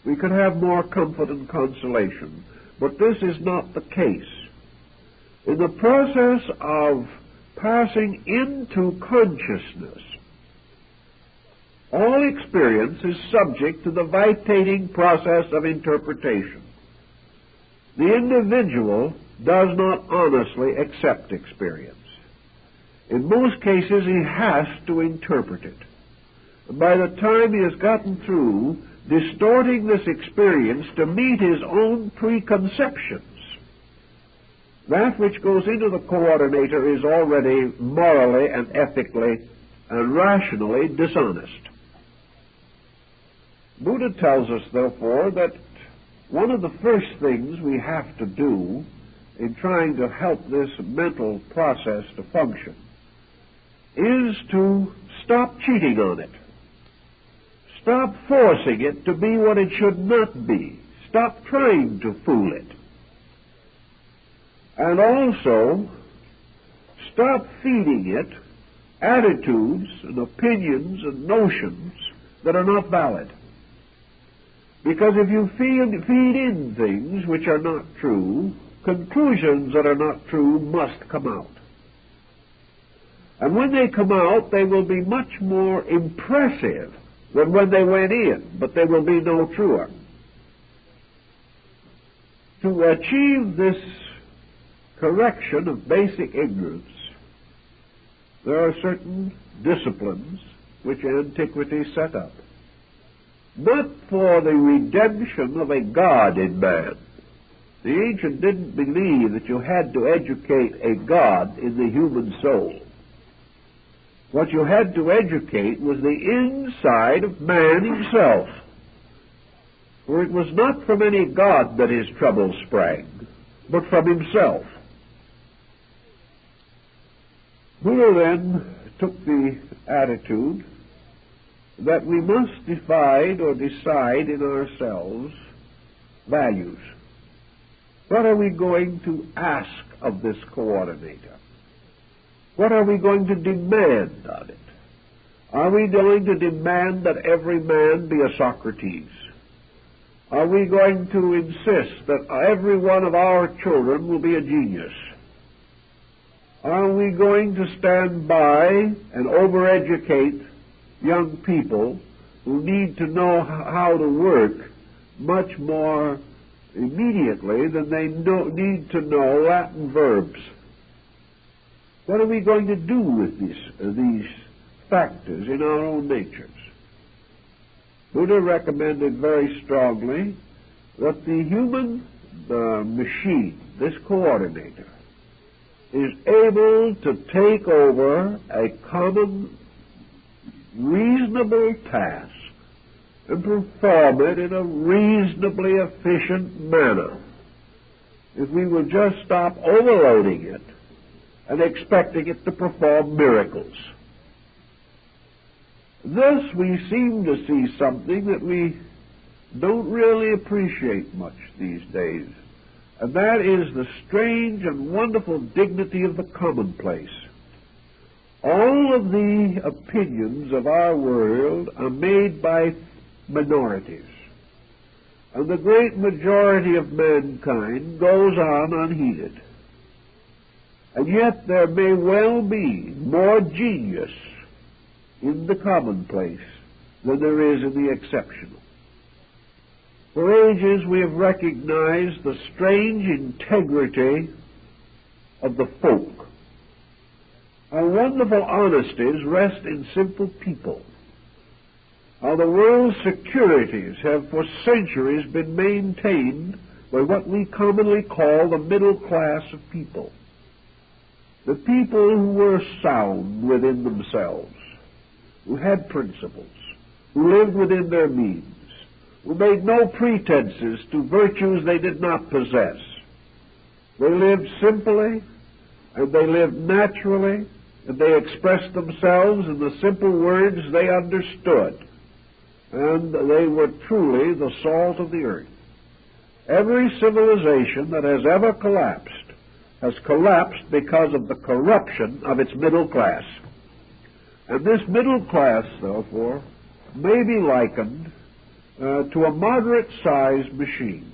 we could have more comfort and consolation. But this is not the case. In the process of passing into consciousness, all experience is subject to the vitating process of interpretation. The individual does not honestly accept experience. In most cases, he has to interpret it. And by the time he has gotten through distorting this experience to meet his own preconceptions, that which goes into the coordinator is already morally and ethically and rationally dishonest. Buddha tells us, therefore, that one of the first things we have to do in trying to help this mental process to function is to stop cheating on it. Stop forcing it to be what it should not be. Stop trying to fool it. And also, stop feeding it attitudes and opinions and notions that are not valid. Because if you feed in things which are not true, conclusions that are not true must come out. And when they come out, they will be much more impressive than when they went in, but they will be no truer. To achieve this correction of basic ignorance, there are certain disciplines which antiquity set up, not for the redemption of a God in man. The ancient didn't believe that you had to educate a God in the human soul. What you had to educate was the inside of man himself. For it was not from any god that his trouble sprang, but from himself. Buddha then took the attitude that we must decide in ourselves values. What are we going to ask of this coordinator? What are we going to demand of it? Are we going to demand that every man be a Socrates? Are we going to insist that every one of our children will be a genius? Are we going to stand by and overeducate young people who need to know how to work much more immediately than they need to know Latin verbs? What are we going to do with these factors in our own natures? Buddha recommended very strongly that the human machine, this coordinator, is able to take over a common, reasonable task and perform it in a reasonably efficient manner if we will just stop overloading it and expecting it to perform miracles. Thus we seem to see something that we don't really appreciate much these days, and that is the strange and wonderful dignity of the commonplace. All of the opinions of our world are made by minorities, and the great majority of mankind goes on unheeded. And yet there may well be more genius in the commonplace than there is in the exceptional. For ages we have recognized the strange integrity of the folk. How wonderful honesties rest in simple people. How the world's securities have for centuries been maintained by what we commonly call the middle class of people. The people who were sound within themselves, who had principles, who lived within their means, who made no pretenses to virtues they did not possess. They lived simply, and they lived naturally, and they expressed themselves in the simple words they understood, and they were truly the salt of the earth. Every civilization that has ever collapsed has collapsed because of the corruption of its middle class. And this middle class, therefore, may be likened to a moderate-sized machine,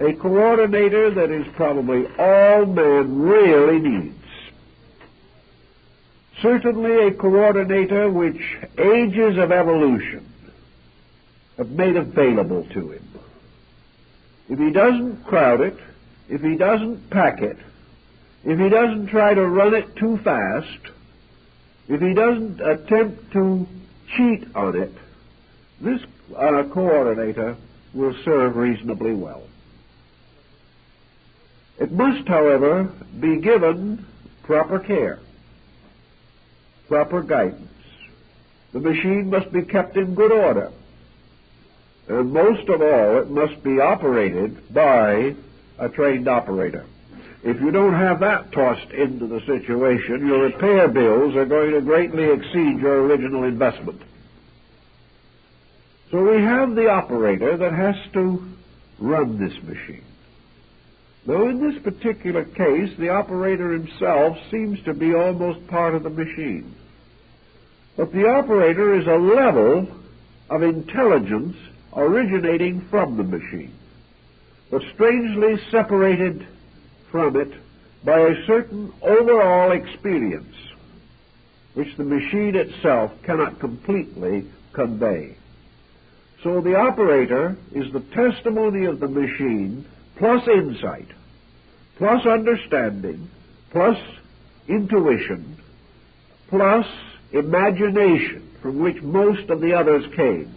a coordinator that is probably all man really needs. Certainly a coordinator which ages of evolution have made available to him. If he doesn't crowd it, if he doesn't pack it, if he doesn't try to run it too fast, if he doesn't attempt to cheat on it, this coordinator will serve reasonably well. It must, however, be given proper care, proper guidance. The machine must be kept in good order, and most of all, it must be operated by a trained operator. If you don't have that tossed into the situation, your repair bills are going to greatly exceed your original investment. So we have the operator that has to run this machine. Now, in this particular case, the operator himself seems to be almost part of the machine. But the operator is a level of intelligence originating from the machine, but strangely separated from it by a certain overall experience which the machine itself cannot completely convey. So the operator is the testimony of the machine, plus insight, plus understanding, plus intuition, plus imagination, from which most of the others came,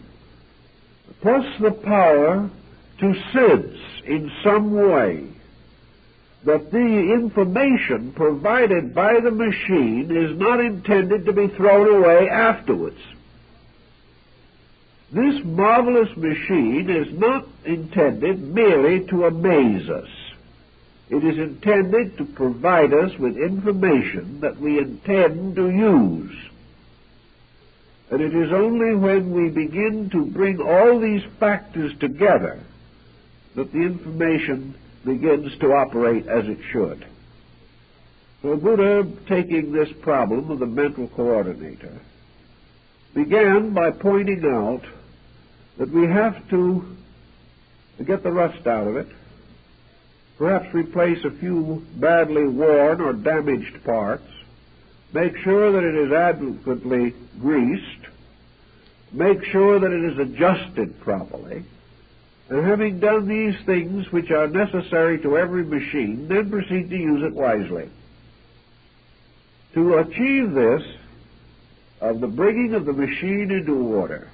plus the power to sense in some way that the information provided by the machine is not intended to be thrown away afterwards. This marvelous machine is not intended merely to amaze us. It is intended to provide us with information that we intend to use. And it is only when we begin to bring all these factors together that the information begins to operate as it should. So Buddha, taking this problem of the mental coordinator, began by pointing out that we have to get the rust out of it, perhaps replace a few badly worn or damaged parts, make sure that it is adequately greased, make sure that it is adjusted properly, and having done these things which are necessary to every machine, then proceed to use it wisely. To achieve this, of the bringing of the machine into order,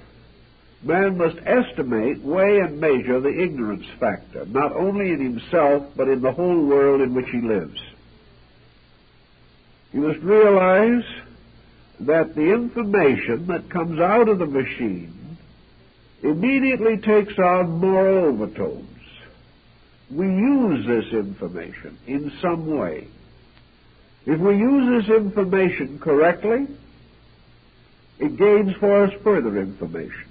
man must estimate, weigh, and measure the ignorance factor, not only in himself, but in the whole world in which he lives. You must realize that the information that comes out of the machine immediately takes on moral overtones. We use this information in some way. If we use this information correctly, it gains for us further information.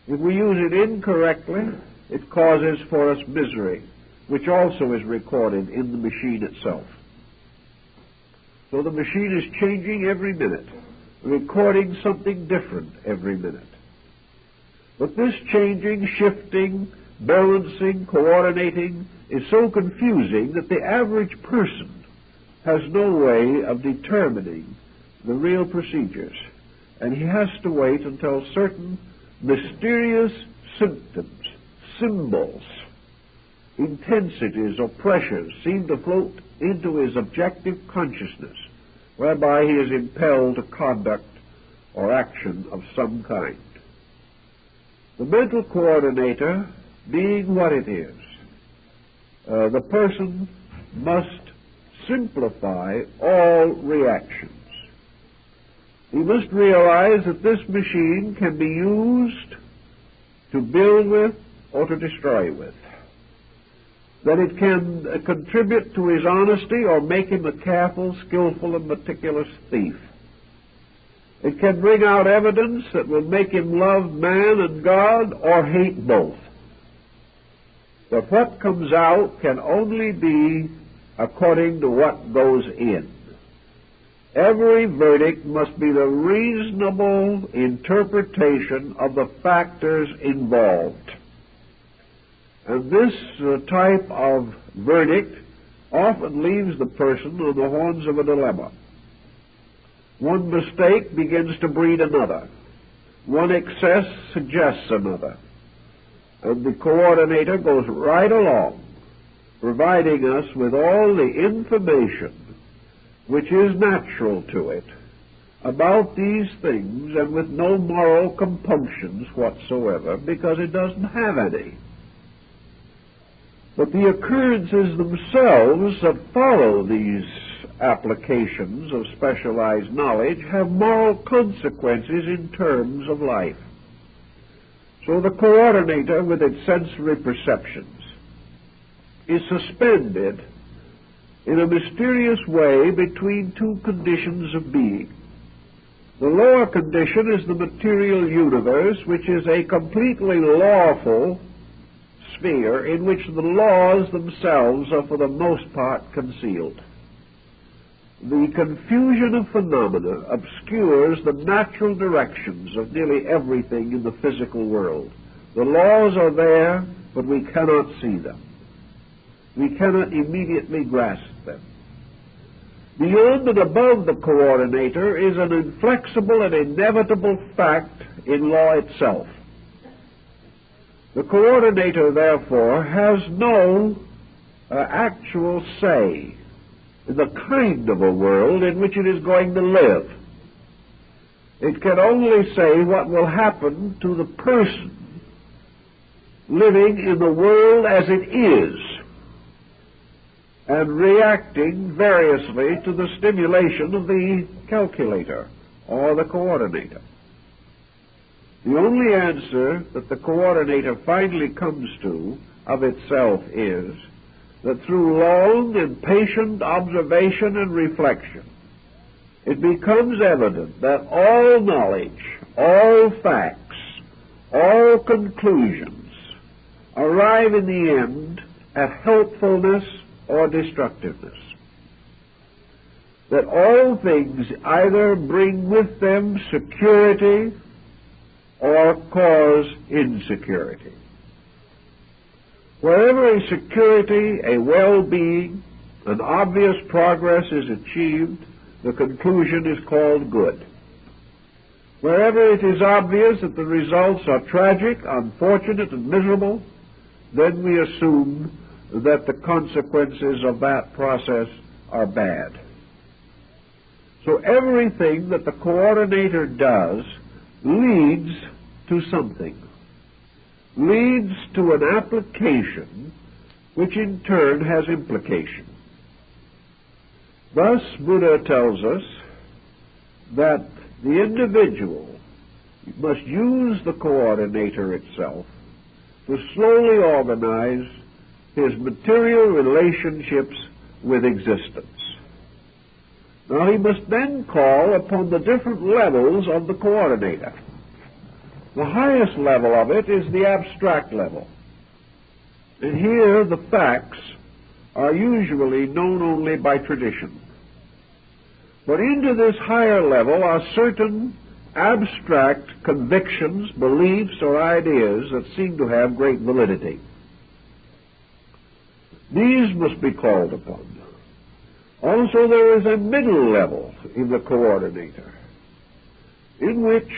If we use it incorrectly, it causes for us misery, which also is recorded in the machine itself. So the machine is changing every minute, recording something different every minute. But this changing, shifting, balancing, coordinating is so confusing that the average person has no way of determining the real procedures, and he has to wait until certain mysterious symptoms, symbols, intensities or pressures seem to float into his objective consciousness, whereby he is impelled to conduct or action of some kind. The mental coordinator being what it is, the person must simplify all reactions. He must realize that this machine can be used to build with or to destroy with, that it can contribute to his honesty or make him a careful, skillful, and meticulous thief. It can bring out evidence that will make him love man and God or hate both. But what comes out can only be according to what goes in. Every verdict must be the reasonable interpretation of the factors involved. And this type of verdict often leaves the person on the horns of a dilemma. One mistake begins to breed another. One excess suggests another. And the coordinator goes right along, providing us with all the information which is natural to it about these things, and with no moral compunctions whatsoever, because it doesn't have any. But the occurrences themselves that follow these applications of specialized knowledge have moral consequences in terms of life. So the coordinator, with its sensory perceptions, is suspended in a mysterious way between two conditions of being. The lower condition is the material universe, which is a completely lawful sphere in which the laws themselves are for the most part concealed. The confusion of phenomena obscures the natural directions of nearly everything in the physical world. The laws are there, but we cannot see them. We cannot immediately grasp them. Beyond and above the coordinator is an inflexible and inevitable fact in law itself. The coordinator, therefore, has no actual say in the kind of a world in which it is going to live. It can only say what will happen to the person living in the world as it is, and reacting variously to the stimulation of the calculator or the coordinator. The only answer that the coordinator finally comes to of itself is that through long and patient observation and reflection, it becomes evident that all knowledge, all facts, all conclusions arrive in the end at helpfulness or destructiveness. That all things either bring with them security or cause insecurity. Wherever a security, a well-being, an obvious progress is achieved, the conclusion is called good. Wherever it is obvious that the results are tragic, unfortunate, and miserable, then we assume that the consequences of that process are bad. So everything that the coordinator does leads to something, leads to an application which in turn has implication. Thus, Buddha tells us that the individual must use the coordinator itself to slowly organize his material relationships with existence. Now he must then call upon the different levels of the coordinator. The highest level of it is the abstract level. And here the facts are usually known only by tradition. But into this higher level are certain abstract convictions, beliefs, or ideas that seem to have great validity. These must be called upon. Also, there is a middle level in the coordinator, in which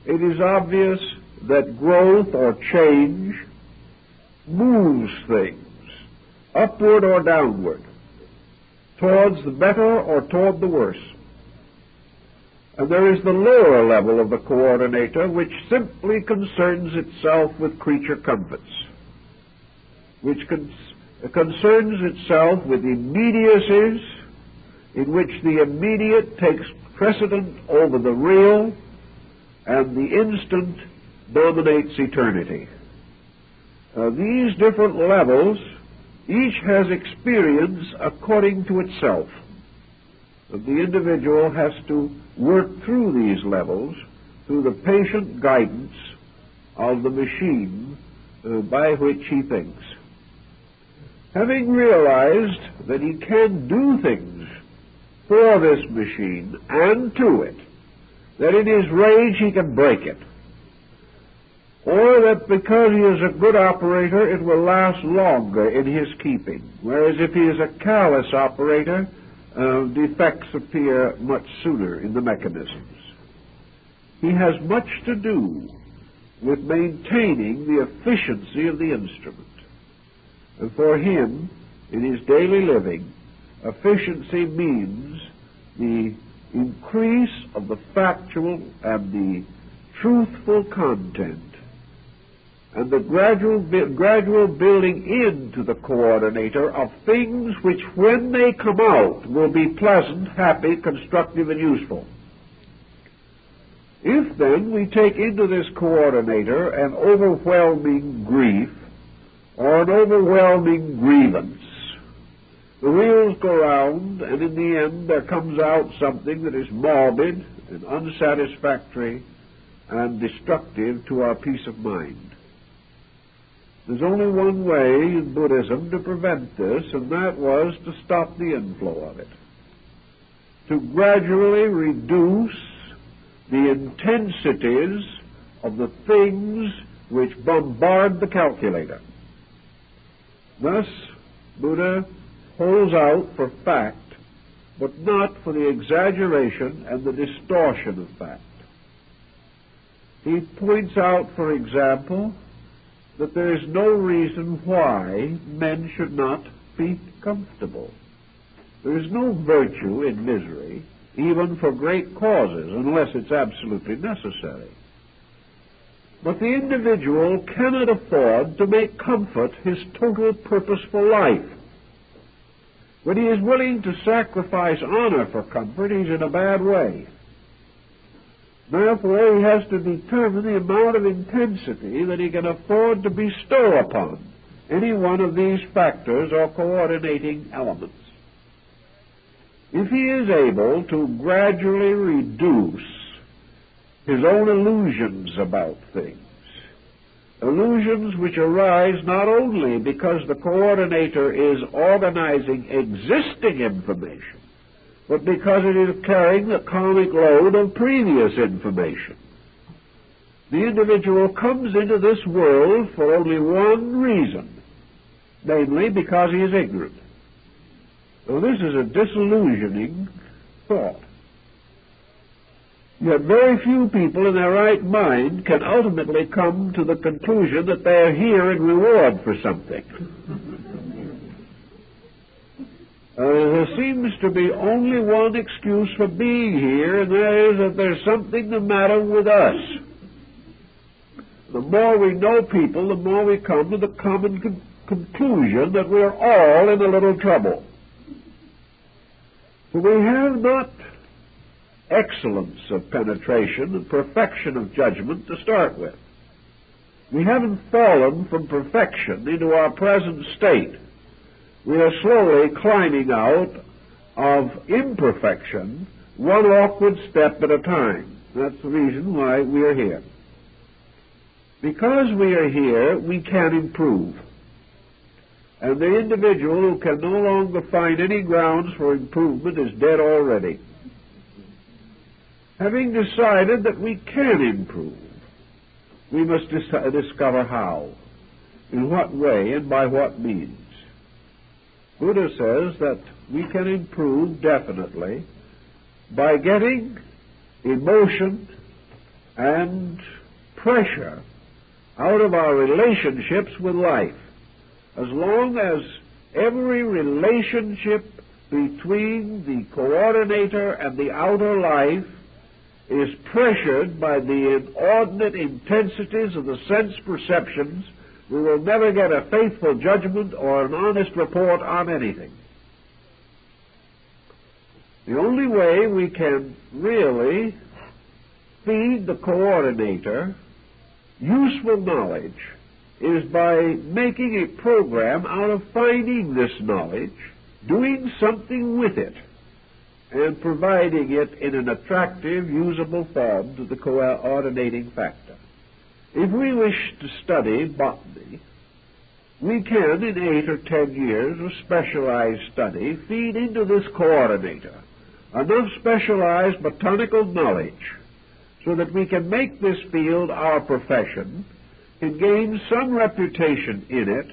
it is obvious that growth or change moves things upward or downward, towards the better or toward the worse. And there is the lower level of the coordinator, which simply concerns itself with creature comforts, which concerns itself with immediacies in which the immediate takes precedent over the real and the instant dominates eternity. These different levels, each has experience according to itself. The individual has to work through these levels through the patient guidance of the machine by which he thinks. Having realized that he can do things for this machine and to it, that in his rage he can break it, or that because he is a good operator it will last longer in his keeping, whereas if he is a careless operator, defects appear much sooner in the mechanisms. He has much to do with maintaining the efficiency of the instrument. And for him, in his daily living, efficiency means the increase of the factual and the truthful content, and the gradual building into the coordinator of things which, when they come out, will be pleasant, happy, constructive, and useful. If, then, we take into this coordinator an overwhelming grief or an overwhelming grievance, the wheels go round, and in the end there comes out something that is morbid and unsatisfactory and destructive to our peace of mind. There's only one way in Buddhism to prevent this, and that was to stop the inflow of it, to gradually reduce the intensities of the things which bombard the calculator. Thus, Buddha holds out for fact, but not for the exaggeration and the distortion of fact. He points out, for example, that there is no reason why men should not be comfortable. There is no virtue in misery, even for great causes, unless it's absolutely necessary. But the individual cannot afford to make comfort his total purpose for life. When he is willing to sacrifice honor for comfort, he's in a bad way. Therefore, he has to determine the amount of intensity that he can afford to bestow upon any one of these factors or coordinating elements. If he is able to gradually reduce his own illusions about things, illusions which arise not only because the coordinator is organizing existing information, but because it is carrying the karmic load of previous information. The individual comes into this world for only one reason, namely because he is ignorant. Now, this is a disillusioning thought. Yet very few people in their right mind can ultimately come to the conclusion that they are here in reward for something. There seems to be only one excuse for being here, and that is that there's something the matter with us. The more we know people, the more we come to the common conclusion that we're all in a little trouble. So we have not excellence of penetration and perfection of judgment to start with. We haven't fallen from perfection into our present state. We are slowly climbing out of imperfection, one awkward step at a time. That's the reason why we are here. Because we are here, we can improve. And the individual who can no longer find any grounds for improvement is dead already. Having decided that we can improve, we must discover how, in what way, and by what means. Buddha says that we can improve definitely by getting emotion and pressure out of our relationships with life. As long as every relationship between the coordinator and the outer life is pressured by the inordinate intensities of the sense perceptions, we will never get a faithful judgment or an honest report on anything. The only way we can really feed the coordinator useful knowledge is by making a program out of finding this knowledge, doing something with it, and providing it in an attractive, usable form to the coordinating factor. If we wish to study botany, we can, in 8 or 10 years of specialized study, feed into this coordinator enough specialized botanical knowledge so that we can make this field our profession, can gain some reputation in it,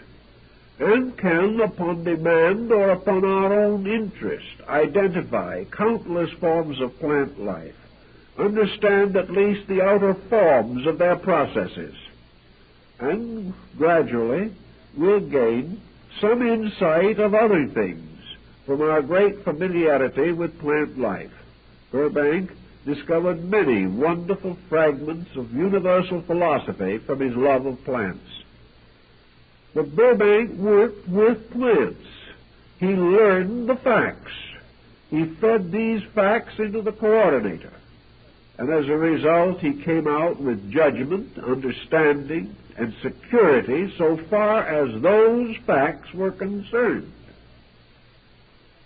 and can, upon demand or upon our own interest, identify countless forms of plant life, understand at least the outer forms of their processes, and gradually we'll gain some insight of other things from our great familiarity with plant life. Burbank discovered many wonderful fragments of universal philosophy from his love of plants. But Burbank worked with plants. He learned the facts. He fed these facts into the coordinator. And as a result, he came out with judgment, understanding, and security so far as those facts were concerned.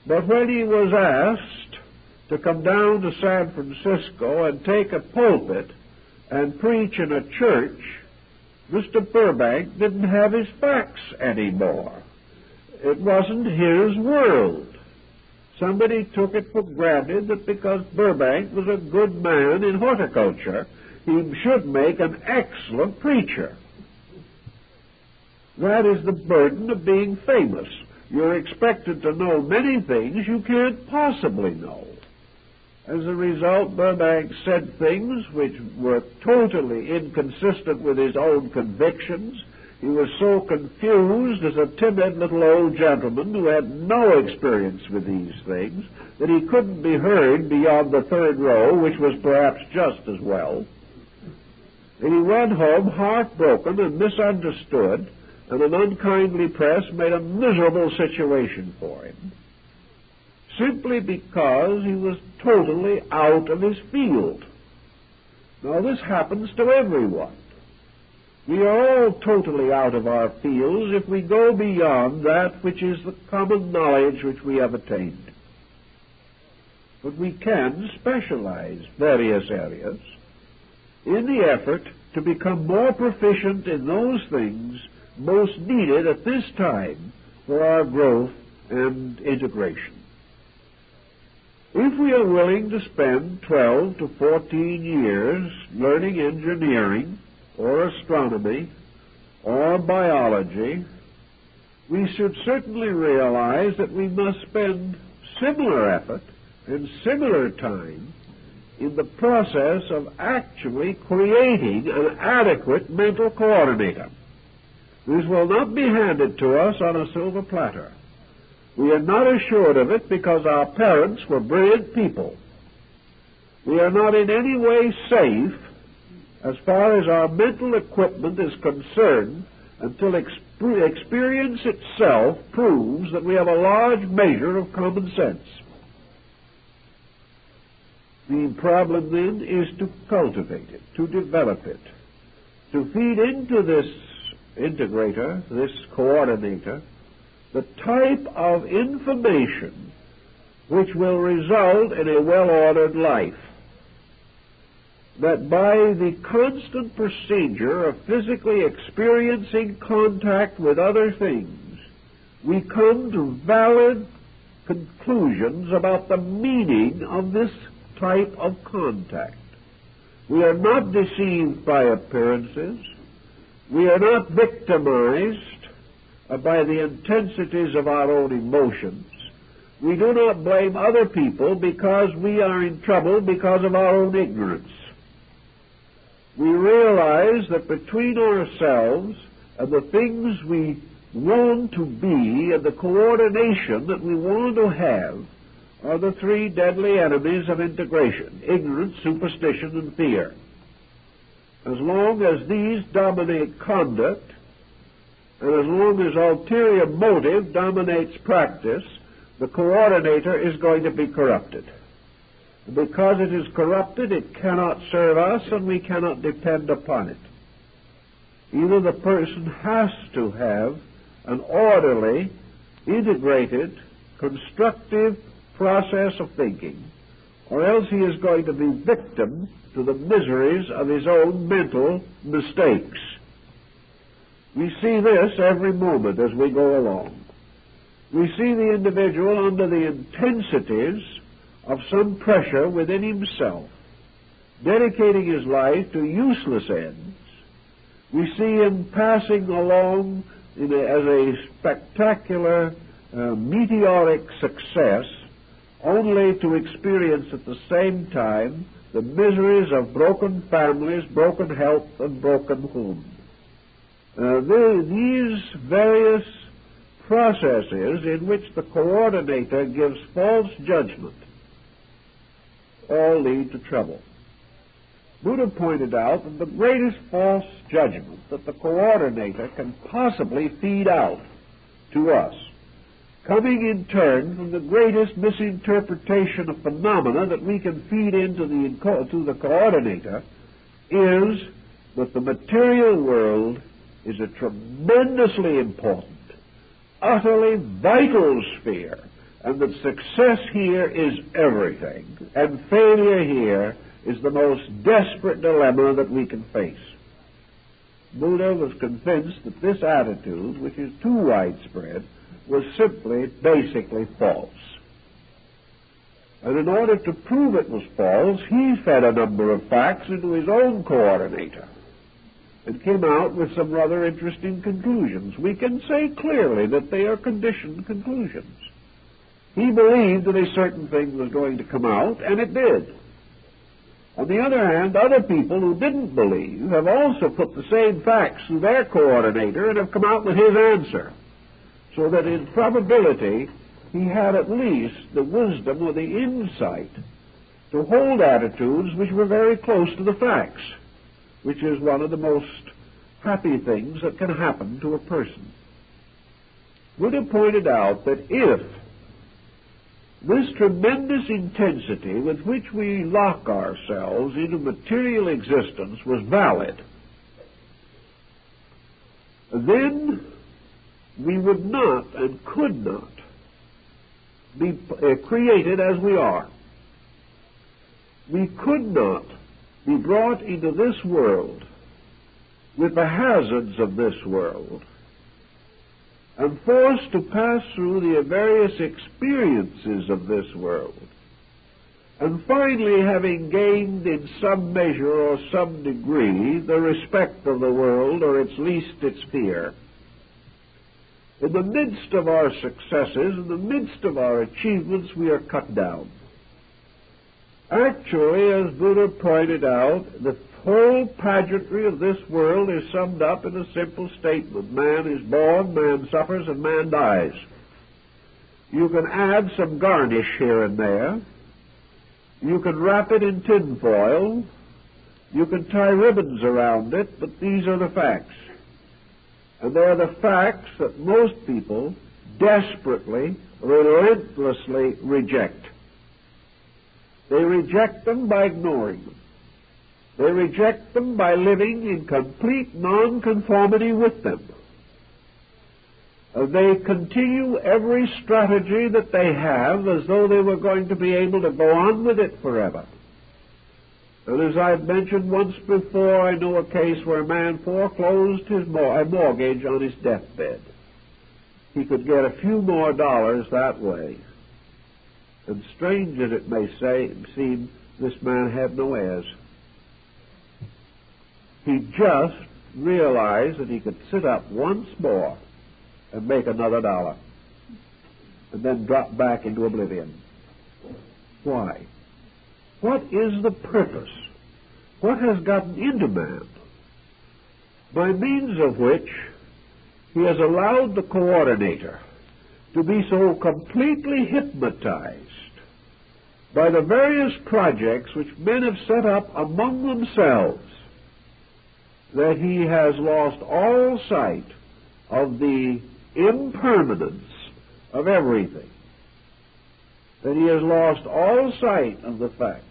But when he was asked to come down to San Francisco and take a pulpit and preach in a church, Mr. Burbank didn't have his facts anymore. It wasn't his world. Somebody took it for granted that because Burbank was a good man in horticulture, he should make an excellent preacher. That is the burden of being famous. You're expected to know many things you can't possibly know. As a result, Burbank said things which were totally inconsistent with his own convictions. He was so confused as a timid little old gentleman who had no experience with these things that he couldn't be heard beyond the third row, which was perhaps just as well. And he went home heartbroken and misunderstood, and an unkindly press made a miserable situation for him, simply because he was totally out of his field. Now, this happens to everyone. We are all totally out of our fields if we go beyond that which is the common knowledge which we have attained. But we can specialize various areas in the effort to become more proficient in those things most needed at this time for our growth and integration. If we are willing to spend 12 to 14 years learning engineering or astronomy or biology, we should certainly realize that we must spend similar effort and similar time in the process of actually creating an adequate mental coordinator. This will not be handed to us on a silver platter. We are not assured of it because our parents were brilliant people. We are not in any way safe as far as our mental equipment is concerned until experience itself proves that we have a large measure of common sense. The problem then is to cultivate it, to develop it, to feed into this integrator, this coordinator, the type of information which will result in a well-ordered life. That by the constant procedure of physically experiencing contact with other things, we come to valid conclusions about the meaning of this type of contact. We are not deceived by appearances. We are not victimized by the intensities of our own emotions. We do not blame other people because we are in trouble because of our own ignorance. We realize that between ourselves and the things we want to be and the coordination that we want to have are the three deadly enemies of integration: ignorance, superstition, and fear. As long as these dominate conduct, and as long as ulterior motive dominates practice, the coordinator is going to be corrupted. Because it is corrupted, it cannot serve us, and we cannot depend upon it. Either the person has to have an orderly, integrated, constructive process of thinking, or else he is going to be victim to the miseries of his own mental mistakes. We see this every moment as we go along. We see the individual under the intensities of some pressure within himself, dedicating his life to useless ends. We see him passing along as a spectacular, meteoric success, only to experience at the same time the miseries of broken families, broken health, and broken homes. These various processes in which the coordinator gives false judgment all lead to trouble. Buddha pointed out that the greatest false judgment that the coordinator can possibly feed out to us, coming in turn from the greatest misinterpretation of phenomena that we can feed into the coordinator, is that the material world is a tremendously important, utterly vital sphere, and that success here is everything, and failure here is the most desperate dilemma that we can face. Buddha was convinced that this attitude, which is too widespread, was simply, basically false. And in order to prove it was false, he fed a number of facts into his own coordinator and came out with some rather interesting conclusions. We can say clearly that they are conditioned conclusions. He believed that a certain thing was going to come out, and it did. On the other hand, other people who didn't believe have also put the same facts through their coordinator and have come out with his answer. So that in probability, he had at least the wisdom or the insight to hold attitudes which were very close to the facts, which is one of the most happy things that can happen to a person. Buddha pointed out that if this tremendous intensity with which we lock ourselves into material existence was valid, then we would not and could not be created as we are. We could not be brought into this world with the hazards of this world and forced to pass through the various experiences of this world, and finally, having gained in some measure or some degree the respect of the world, or at least its fear, in the midst of our successes, in the midst of our achievements, we are cut down. Actually, as Buddha pointed out, the whole pageantry of this world is summed up in a simple statement. Man is born, man suffers, and man dies. You can add some garnish here and there. You can wrap it in tinfoil. You can tie ribbons around it, but these are the facts. And they're the facts that most people desperately, relentlessly reject. They reject them by ignoring them. They reject them by living in complete nonconformity with them. They continue every strategy that they have as though they were going to be able to go on with it forever. And as I've mentioned once before, I know a case where a man foreclosed his mortgage on his deathbed. He could get a few more dollars that way. And strange as it may seem, this man had no heirs. He just realized that he could sit up once more and make another dollar, and then drop back into oblivion. Why? What is the purpose? What has gotten into man? By means of which he has allowed the coordinator to be so completely hypnotized by the various projects which men have set up among themselves that he has lost all sight of the impermanence of everything, that he has lost all sight of the fact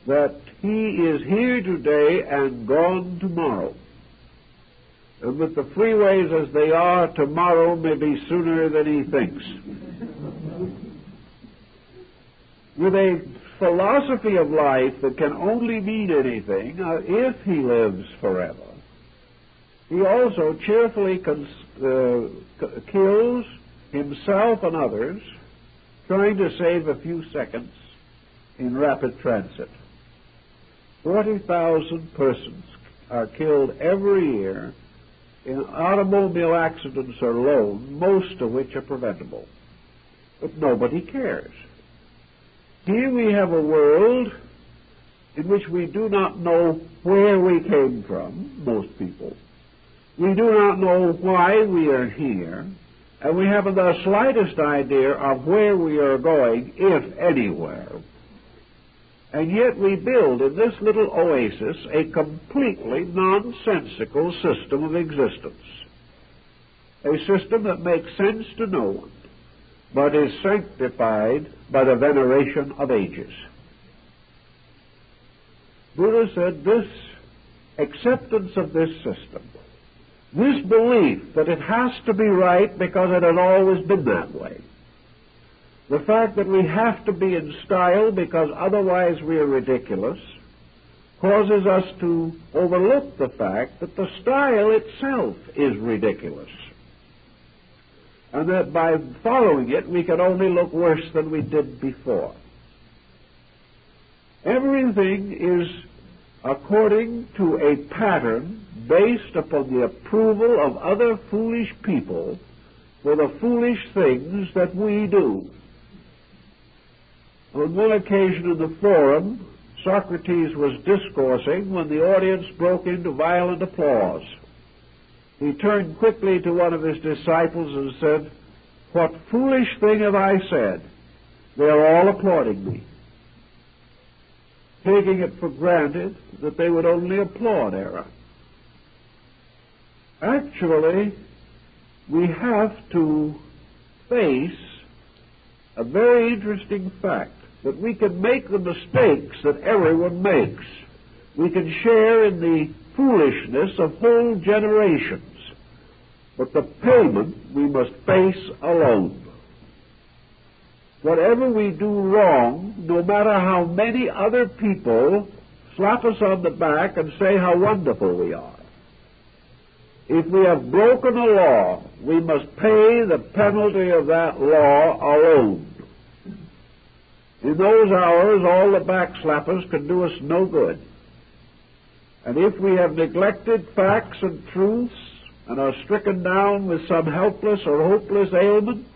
that he is here today and gone tomorrow, and with the freeways as they are, tomorrow may be sooner than he thinks. With a philosophy of life that can only mean anything if he lives forever, he also cheerfully kills himself and others, trying to save a few seconds in rapid transit. 40,000 persons are killed every year in automobile accidents alone, most of which are preventable. But nobody cares. Here we have a world in which we do not know where we came from, most people. We do not know why we are here, and we haven't the slightest idea of where we are going, if anywhere. And yet we build in this little oasis a completely nonsensical system of existence, a system that makes sense to no one, but is sanctified by the veneration of ages. Buddha said this acceptance of this system, this belief that it has to be right because it had always been that way, the fact that we have to be in style because otherwise we are ridiculous, causes us to overlook the fact that the style itself is ridiculous, and that by following it we can only look worse than we did before. Everything is according to a pattern based upon the approval of other foolish people for the foolish things that we do. On one occasion in the forum, Socrates was discoursing when the audience broke into violent applause. He turned quickly to one of his disciples and said, "What foolish thing have I said? They are all applauding me," taking it for granted that they would only applaud error. Actually, we have to face a very interesting fact, that we can make the mistakes that everyone makes. We can share in the foolishness of whole generations. But the payment we must face alone. Whatever we do wrong, no matter how many other people slap us on the back and say how wonderful we are, if we have broken a law, we must pay the penalty of that law alone. In those hours, all the backslappers can do us no good. And if we have neglected facts and truths and are stricken down with some helpless or hopeless ailment,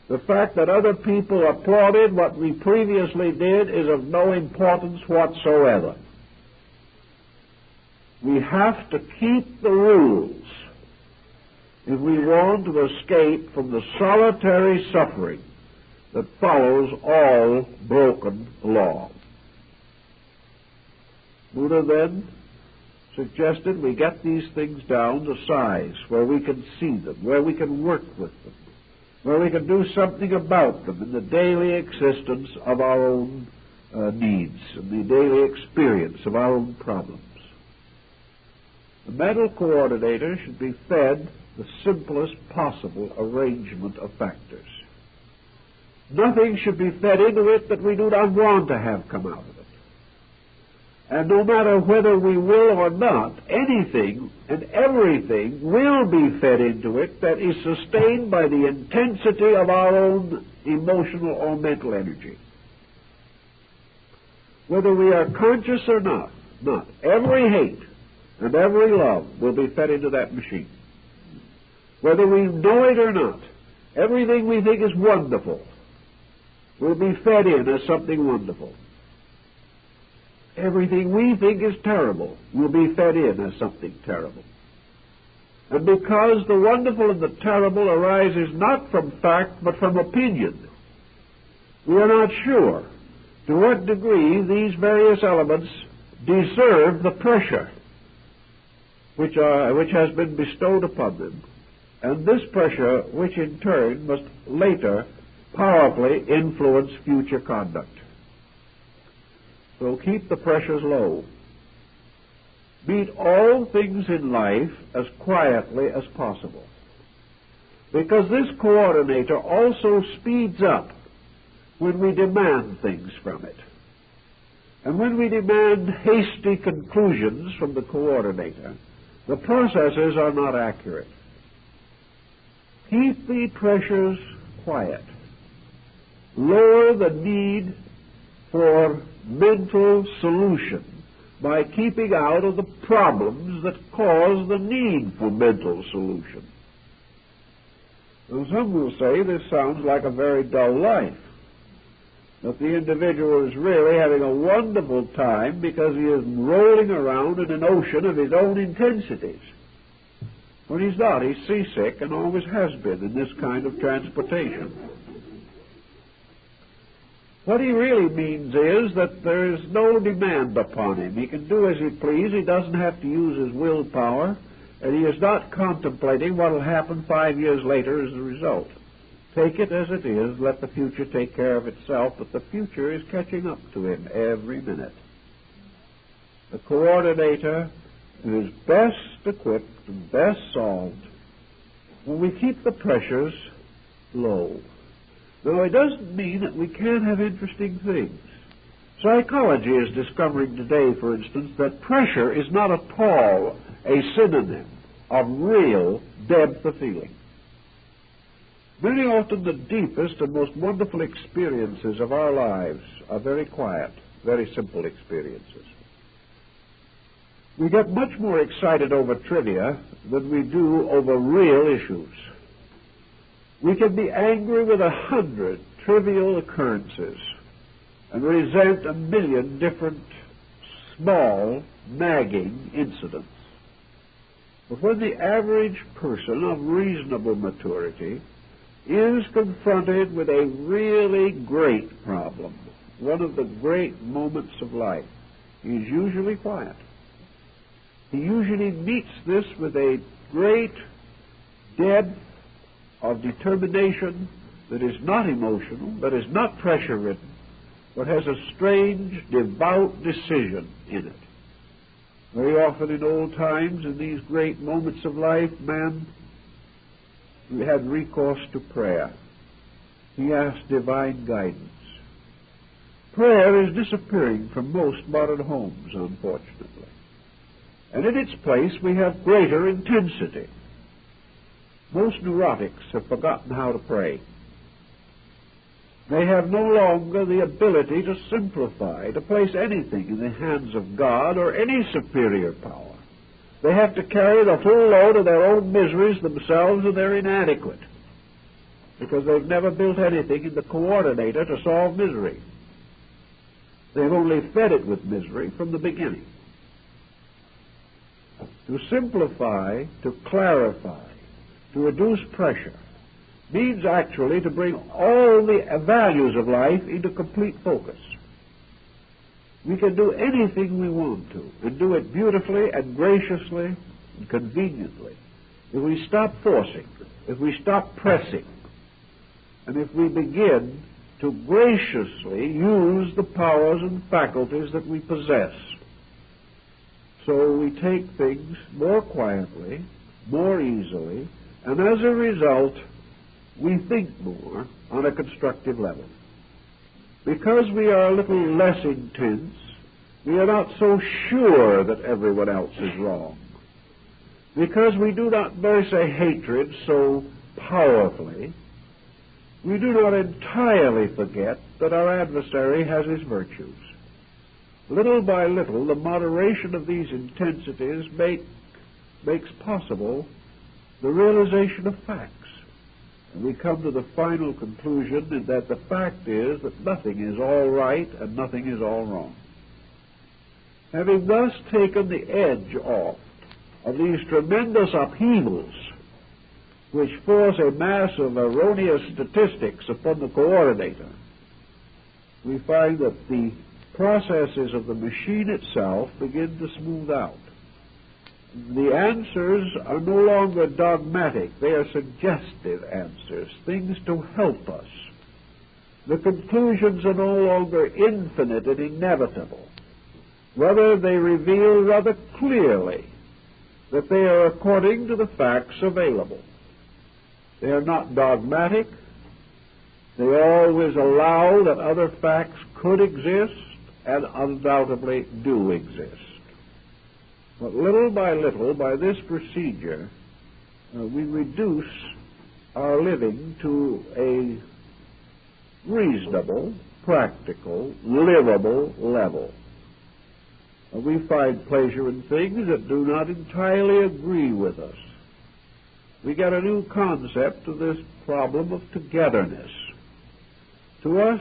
the fact that other people applauded what we previously did is of no importance whatsoever. We have to keep the rules if we want to escape from the solitary suffering that follows all broken law. Buddha then suggested we get these things down to size, where we can see them, where we can work with them, where we can do something about them in the daily existence of our own needs, and the daily experience of our own problems. The mental coordinator should be fed the simplest possible arrangement of factors. Nothing should be fed into it that we do not want to have come out of it. And no matter whether we will or not, anything and everything will be fed into it that is sustained by the intensity of our own emotional or mental energy. Whether we are conscious or not, every hate and every love will be fed into that machine. Whether we know it or not, everything we think is wonderful will be fed in as something wonderful. Everything we think is terrible will be fed in as something terrible. And because the wonderful and the terrible arises not from fact but from opinion, we are not sure to what degree these various elements deserve the pressure which has been bestowed upon them, and this pressure which in turn must later powerfully influence future conduct. So keep the pressures low. Meet all things in life as quietly as possible, because this coordinator also speeds up when we demand things from it. And when we demand hasty conclusions from the coordinator, the processes are not accurate. Keep the pressures quiet. Lower the need for mental solution by keeping out of the problems that cause the need for mental solution. Now, some will say this sounds like a very dull life, that the individual is really having a wonderful time because he is rolling around in an ocean of his own intensities. But he's not. He's seasick and always has been in this kind of transportation. What he really means is that there is no demand upon him. He can do as he pleases. He doesn't have to use his willpower, and he is not contemplating what will happen 5 years later as a result. Take it as it is. Let the future take care of itself, but the future is catching up to him every minute. The coordinator is best equipped and best solved when we keep the pressures low. Now, it doesn't mean that we can't have interesting things. Psychology is discovering today, for instance, that pressure is not at all a synonym of real depth of feeling. Very often the deepest and most wonderful experiences of our lives are very quiet, very simple experiences. We get much more excited over trivia than we do over real issues. We can be angry with 100 trivial occurrences and resent 1,000,000 different small, nagging incidents. But when the average person of reasonable maturity is confronted with a really great problem, one of the great moments of life, he is usually quiet. He usually meets this with a great depth of determination that is not emotional, that is not pressure-ridden, but has a strange, devout decision in it. Very often in old times, in these great moments of life, man had recourse to prayer. He asked divine guidance. Prayer is disappearing from most modern homes, unfortunately. And in its place, we have greater intensity. Most neurotics have forgotten how to pray. They have no longer the ability to simplify, to place anything in the hands of God or any superior power. They have to carry the full load of their own miseries themselves, and they're inadequate because they've never built anything in the coordinator to solve misery. They've only fed it with misery from the beginning. To simplify, to clarify, to reduce pressure, means actually to bring all the values of life into complete focus. We can do anything we want to, and do it beautifully and graciously and conveniently, if we stop forcing, if we stop pressing, and if we begin to graciously use the powers and faculties that we possess. So we take things more quietly, more easily, and as a result, we think more on a constructive level. Because we are a little less intense, we are not so sure that everyone else is wrong. Because we do not nurse a hatred so powerfully, we do not entirely forget that our adversary has his virtues. Little by little, the moderation of these intensities makes possible the realization of facts. And we come to the final conclusion that the fact is that nothing is all right and nothing is all wrong. Having thus taken the edge off of these tremendous upheavals which force a mass of erroneous statistics upon the coordinator, we find that the processes of the machine itself begin to smooth out. The answers are no longer dogmatic. They are suggestive answers, things to help us. The conclusions are no longer infinite and inevitable. Rather, they reveal rather clearly that they are according to the facts available. They are not dogmatic. They always allow that other facts could exist and undoubtedly do exist. But little by little, by this procedure, we reduce our living to a reasonable, practical, livable level. We find pleasure in things that do not entirely agree with us. We get a new concept of this problem of togetherness. To us,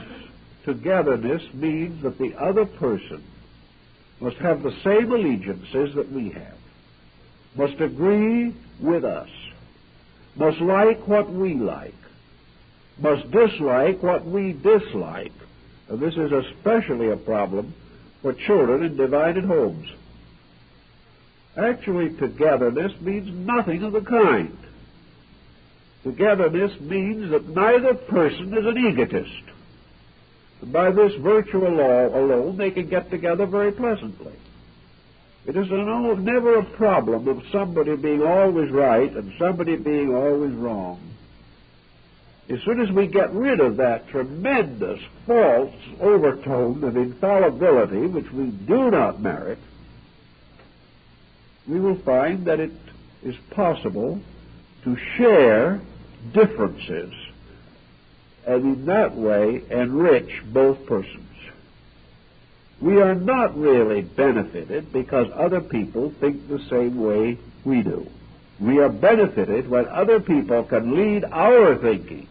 togetherness means that the other person must have the same allegiances that we have, must agree with us, must like what we like, must dislike what we dislike. And this is especially a problem for children in divided homes. Actually, togetherness means nothing of the kind. Togetherness means that neither person is an egotist. And by this virtual law alone, they can get together very pleasantly. It is never a problem of somebody being always right and somebody being always wrong. As soon as we get rid of that tremendous false overtone of infallibility, which we do not merit, we will find that it is possible to share differences and in that way enrich both persons. We are not really benefited because other people think the same way we do. We are benefited when other people can lead our thinking,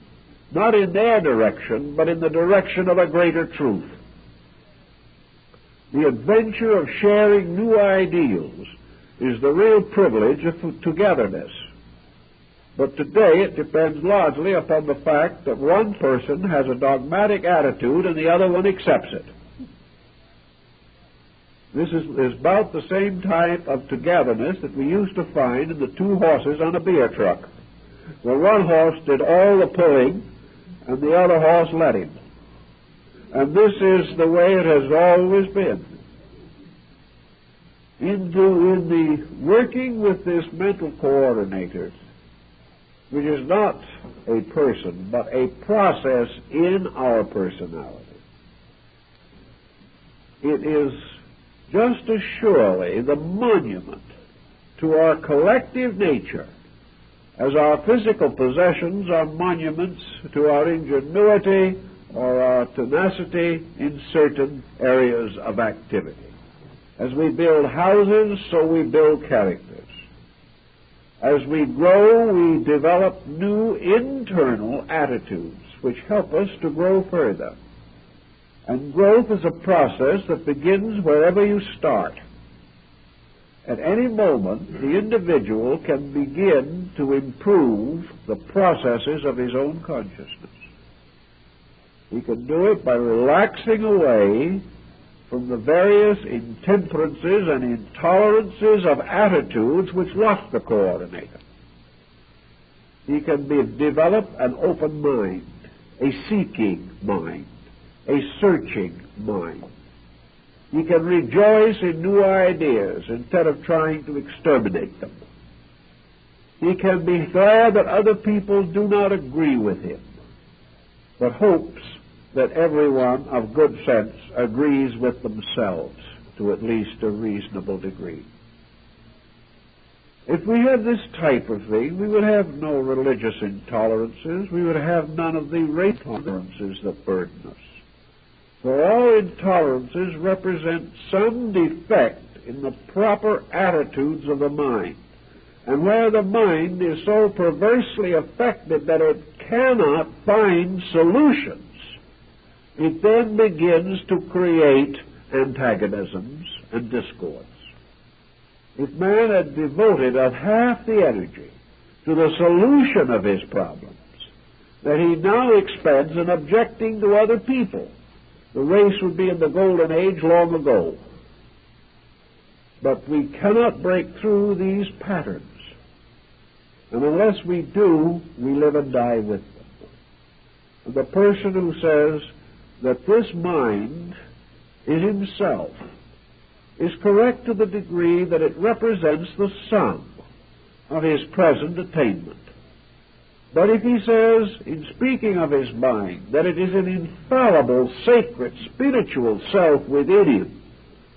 not in their direction, but in the direction of a greater truth. The adventure of sharing new ideals is the real privilege of togetherness. But today it depends largely upon the fact that one person has a dogmatic attitude and the other one accepts it. This is about the same type of togetherness that we used to find in the two horses on a beer truck, where one horse did all the pulling and the other horse let him. And this is the way it has always been. In the working with this mental coordinator, which is not a person, but a process in our personality, it is just as surely the monument to our collective nature as our physical possessions are monuments to our ingenuity or our tenacity in certain areas of activity. As we build houses, so we build characters. As we grow, we develop new internal attitudes which help us to grow further. And growth is a process that begins wherever you start. At any moment, the individual can begin to improve the processes of his own consciousness. He can do it by relaxing away from the various intemperances and intolerances of attitudes which lock the coordinator. He can develop an open mind, a seeking mind, a searching mind. He can rejoice in new ideas instead of trying to exterminate them. He can be glad that other people do not agree with him, but hopes that everyone of good sense agrees with themselves to at least a reasonable degree. If we had this type of thing, we would have no religious intolerances. We would have none of the race intolerances that burden us. For all intolerances represent some defect in the proper attitudes of the mind. And where the mind is so perversely affected that it cannot find solutions, it then begins to create antagonisms and discords. If man had devoted half the energy to the solution of his problems that he now expends in objecting to other people, the race would be in the golden age long ago. But we cannot break through these patterns. And unless we do, we live and die with them. And the person who says that this mind is himself is correct to the degree that it represents the sum of his present attainment. But if he says, in speaking of his mind, that it is an infallible, sacred, spiritual self within him,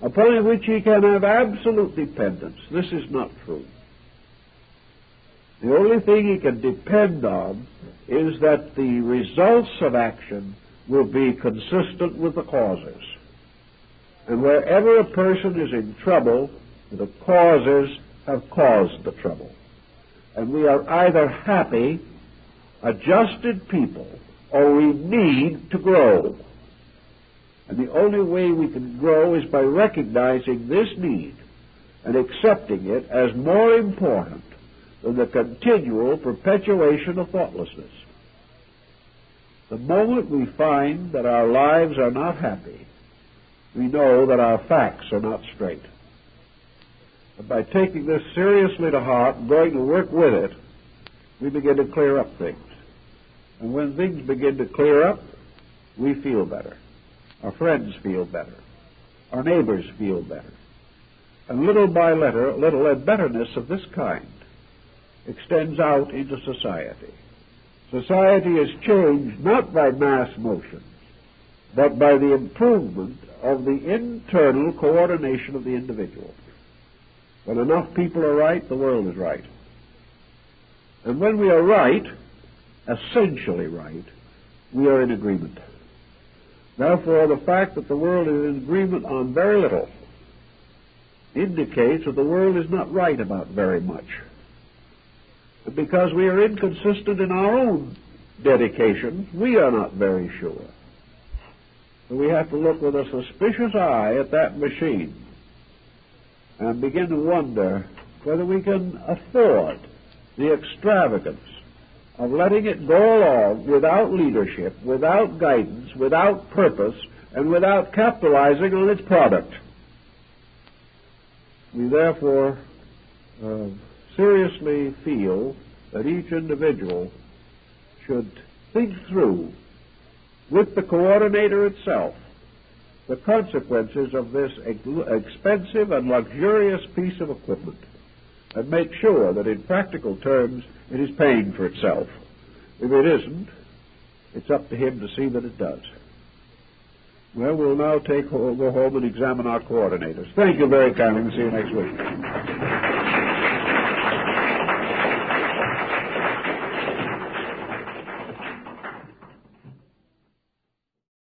upon which he can have absolute dependence, this is not true. The only thing he can depend on is that the results of action will be consistent with the causes. And wherever a person is in trouble, the causes have caused the trouble. And we are either happy, adjusted people, or we need to grow. And the only way we can grow is by recognizing this need and accepting it as more important than the continual perpetuation of thoughtlessness. The moment we find that our lives are not happy, we know that our facts are not straight. And by taking this seriously to heart and going to work with it, we begin to clear up things. And when things begin to clear up, we feel better. Our friends feel better. Our neighbors feel better. And little by little, a betterness of this kind extends out into society. Society is changed not by mass motions, but by the improvement of the internal coordination of the individual. When enough people are right, the world is right. And when we are right, essentially right, we are in agreement. Therefore, the fact that the world is in agreement on very little indicates that the world is not right about very much. And because we are inconsistent in our own dedication, we are not very sure. So we have to look with a suspicious eye at that machine and begin to wonder whether we can afford the extravagance of letting it go along without leadership, without guidance, without purpose, and without capitalizing on its product. We therefore seriously feel that each individual should think through with the coordinator itself the consequences of this expensive and luxurious piece of equipment and make sure that in practical terms it is paying for itself. If it isn't, it's up to him to see that it does. Well, we'll now go home and examine our coordinators. Thank you very kindly. We'll see you next week.